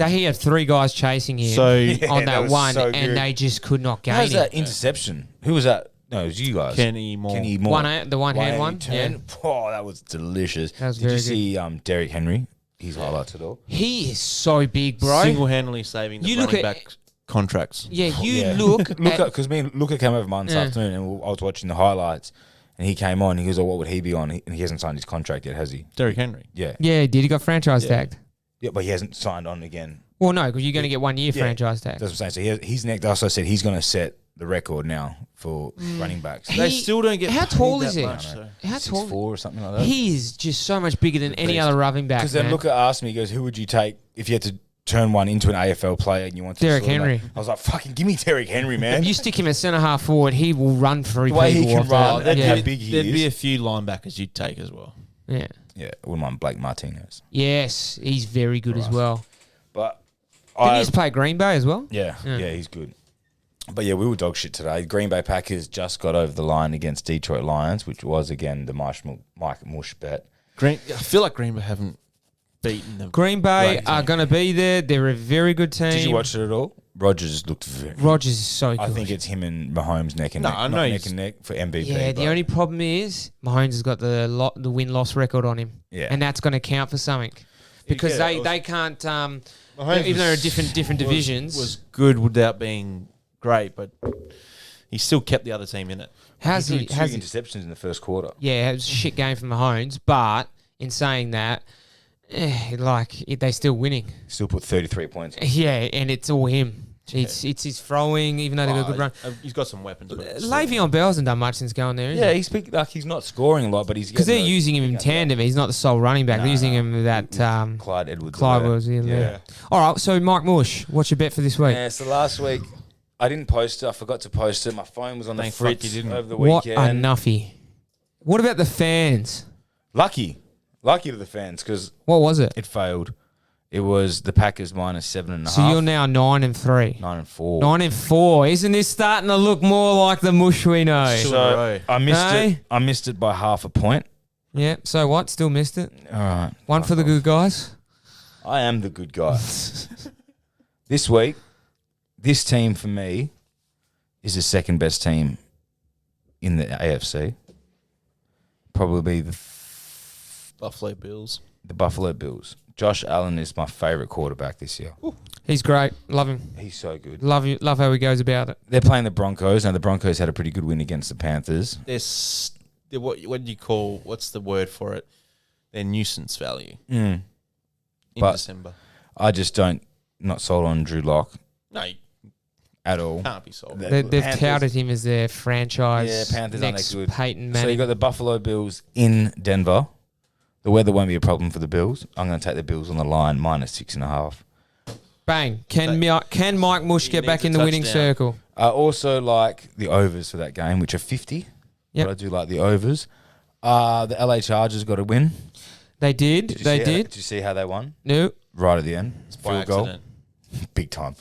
He had 3 guys chasing him So on that that was one, so and good. they just could not gain how's him. that interception? Who was that? No, it was you guys. Kenny Moore. Kenny Moore. The one-hand one? Turn. Oh, that was delicious. That was Did you very see Derrick Henry? His highlights at all? He is so big, bro. Single-handedly saving the You look running at- back contracts. Yeah, you Yeah. look Look at, because me and Luca came over mine this Yeah. afternoon, and I was watching the highlights, and he came on. He goes, "Oh, what would he be on?" And he hasn't signed his contract yet, has he? Derrick Henry. Yeah, Yeah, did he got franchise tagged? yeah, but he hasn't signed on again. Well, no, because you're going to get 1 year Yeah. franchise tag. That's what I'm saying. So he's next. Also said he's going to set the record now for running backs. He- They still don't get how paid tall that is he? much, so. How tall? 6'4" or something like that. He is just so much bigger than any beast. other running back. Because then man. Luca asked me, he goes, "Who would you take if you had to turn one into an AFL player and you want to?" Derrick sort of Henry. like- I was like, "Fucking give me Derrick Henry, man." You stick him at centre half forward, he will run through The way he people. can off the- run, that's yeah. how big he There'd be a is. few linebackers you'd take as well. yeah. Yeah, I wouldn't mind Blake Martinez, Yes, he's very good as Right. well. but Didn't he just play Green Bay as well? Yeah, Yeah. yeah, he's good. But yeah, we were dog shit today. Green Bay Packers just got over the line against Detroit Lions, which was again the Mike Mush bet. I feel like Green Bay haven't beaten them. Green Bay Great are team. going to be there. They're a very good team. Did you watch it at all? Rogers looked very. Rogers is so good. I think it's him and Mahomes neck and No, neck. I Not know neck he's- and neck for MVP. Yeah, the but- only problem is Mahomes has got the win-loss record on him. Yeah. And that's going to count for something. Because Yeah, it was- they can't, Mahomes even though they're was- different divisions. was good without being great, but he still kept the other team in it. Has he he? threw Has two he? interceptions in the first quarter. Yeah, it was a shit game for Mahomes. But in saying that, they're still winning. Still put 33 points. Yeah, and it's all him. It's his throwing, even though they got a good run. He's got some weapons. But Le'Veon Bell hasn't done much since going there. Yeah, he's not scoring a lot, but he's Because they're getting those- using him in tandem. He's not the sole running back. They're using him with that Clyde Edwards. Clyde was in there. All right, so Mike Mush, what's your bet for this week? Yeah, so last week I didn't post it. I forgot to post it. My phone was on the Thank fritz fuck you didn't. over the What weekend. a nuffy. What about the fans? Lucky to the fans because What was it? it failed. It was the Packers minus 7.5. So you're now 9-3. 9-4. 9-4. Isn't this starting to look more like the Mush we know? Sure. So I missed Hey? it. I missed it by half a point. Yeah, so what? Still missed it. All right. One for the good guys. I am the good guy. This week, this team for me is the second best team in the AFC. Probably the Buffalo Bills. Buffalo Bills. Josh Allen is my favorite quarterback this year. He's great. Love him. He's so good. Love how he goes about it. They're playing the Broncos. Now, the Broncos had a pretty good win against the Panthers. What do you call, what's the word for it? Their nuisance value in But- December. I just not sold on Drew Lock No, you at all. can't be sold. The They've Panthers- touted him as their franchise Yeah, Panthers aren't next that good. Peyton So you Manning. got the Buffalo Bills in Denver. The weather won't be a problem for the Bills. I'm going to take the Bills on the line minus 6.5. Bang. Can Mike Mush He get back needs a in the winning touchdown. circle? I also like the overs for that game, which are 50. Yep. But I do like the overs. The LA Chargers got a win. They did. Did They you see how they won? No. Right at the end. By Field goal. accident. Big time.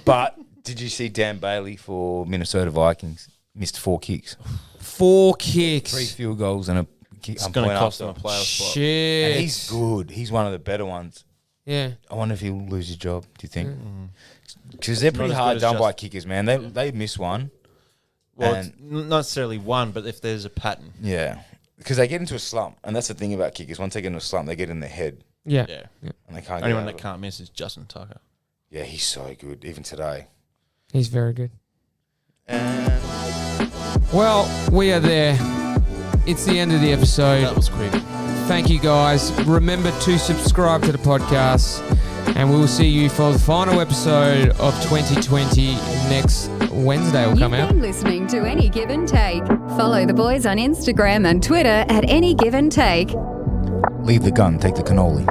But did you see Dan Bailey for Minnesota Vikings? Missed 4 kicks. 4 kicks. 3 field goals and a kick. It's going to cost them a playoff spot. Shit. And he's good. He's one of the better ones. Yeah. I wonder if he'll lose his job, do you think? Because they're pretty as hard good as done by Justin. kickers, man. They miss one. Well, And- it's not necessarily one, but if there's a pattern. Yeah. Because they get into a slump. And that's the thing about kickers. Once they get into a slump, they get in their head. Yeah. Yeah. And they can't get Only one out that of it. can't miss is Justin Tucker. Yeah, he's so good. Even today. He's very good. And Well, we are there. It's the end of the episode. That was quick. Thank you, guys. Remember to subscribe to the podcast, and we will see you for the final episode of 2020 next Wednesday. Will You've come out. been listening to Any Give and Take. Follow the boys on Instagram and Twitter at Any Give and Take. leave the gun, take the cannoli.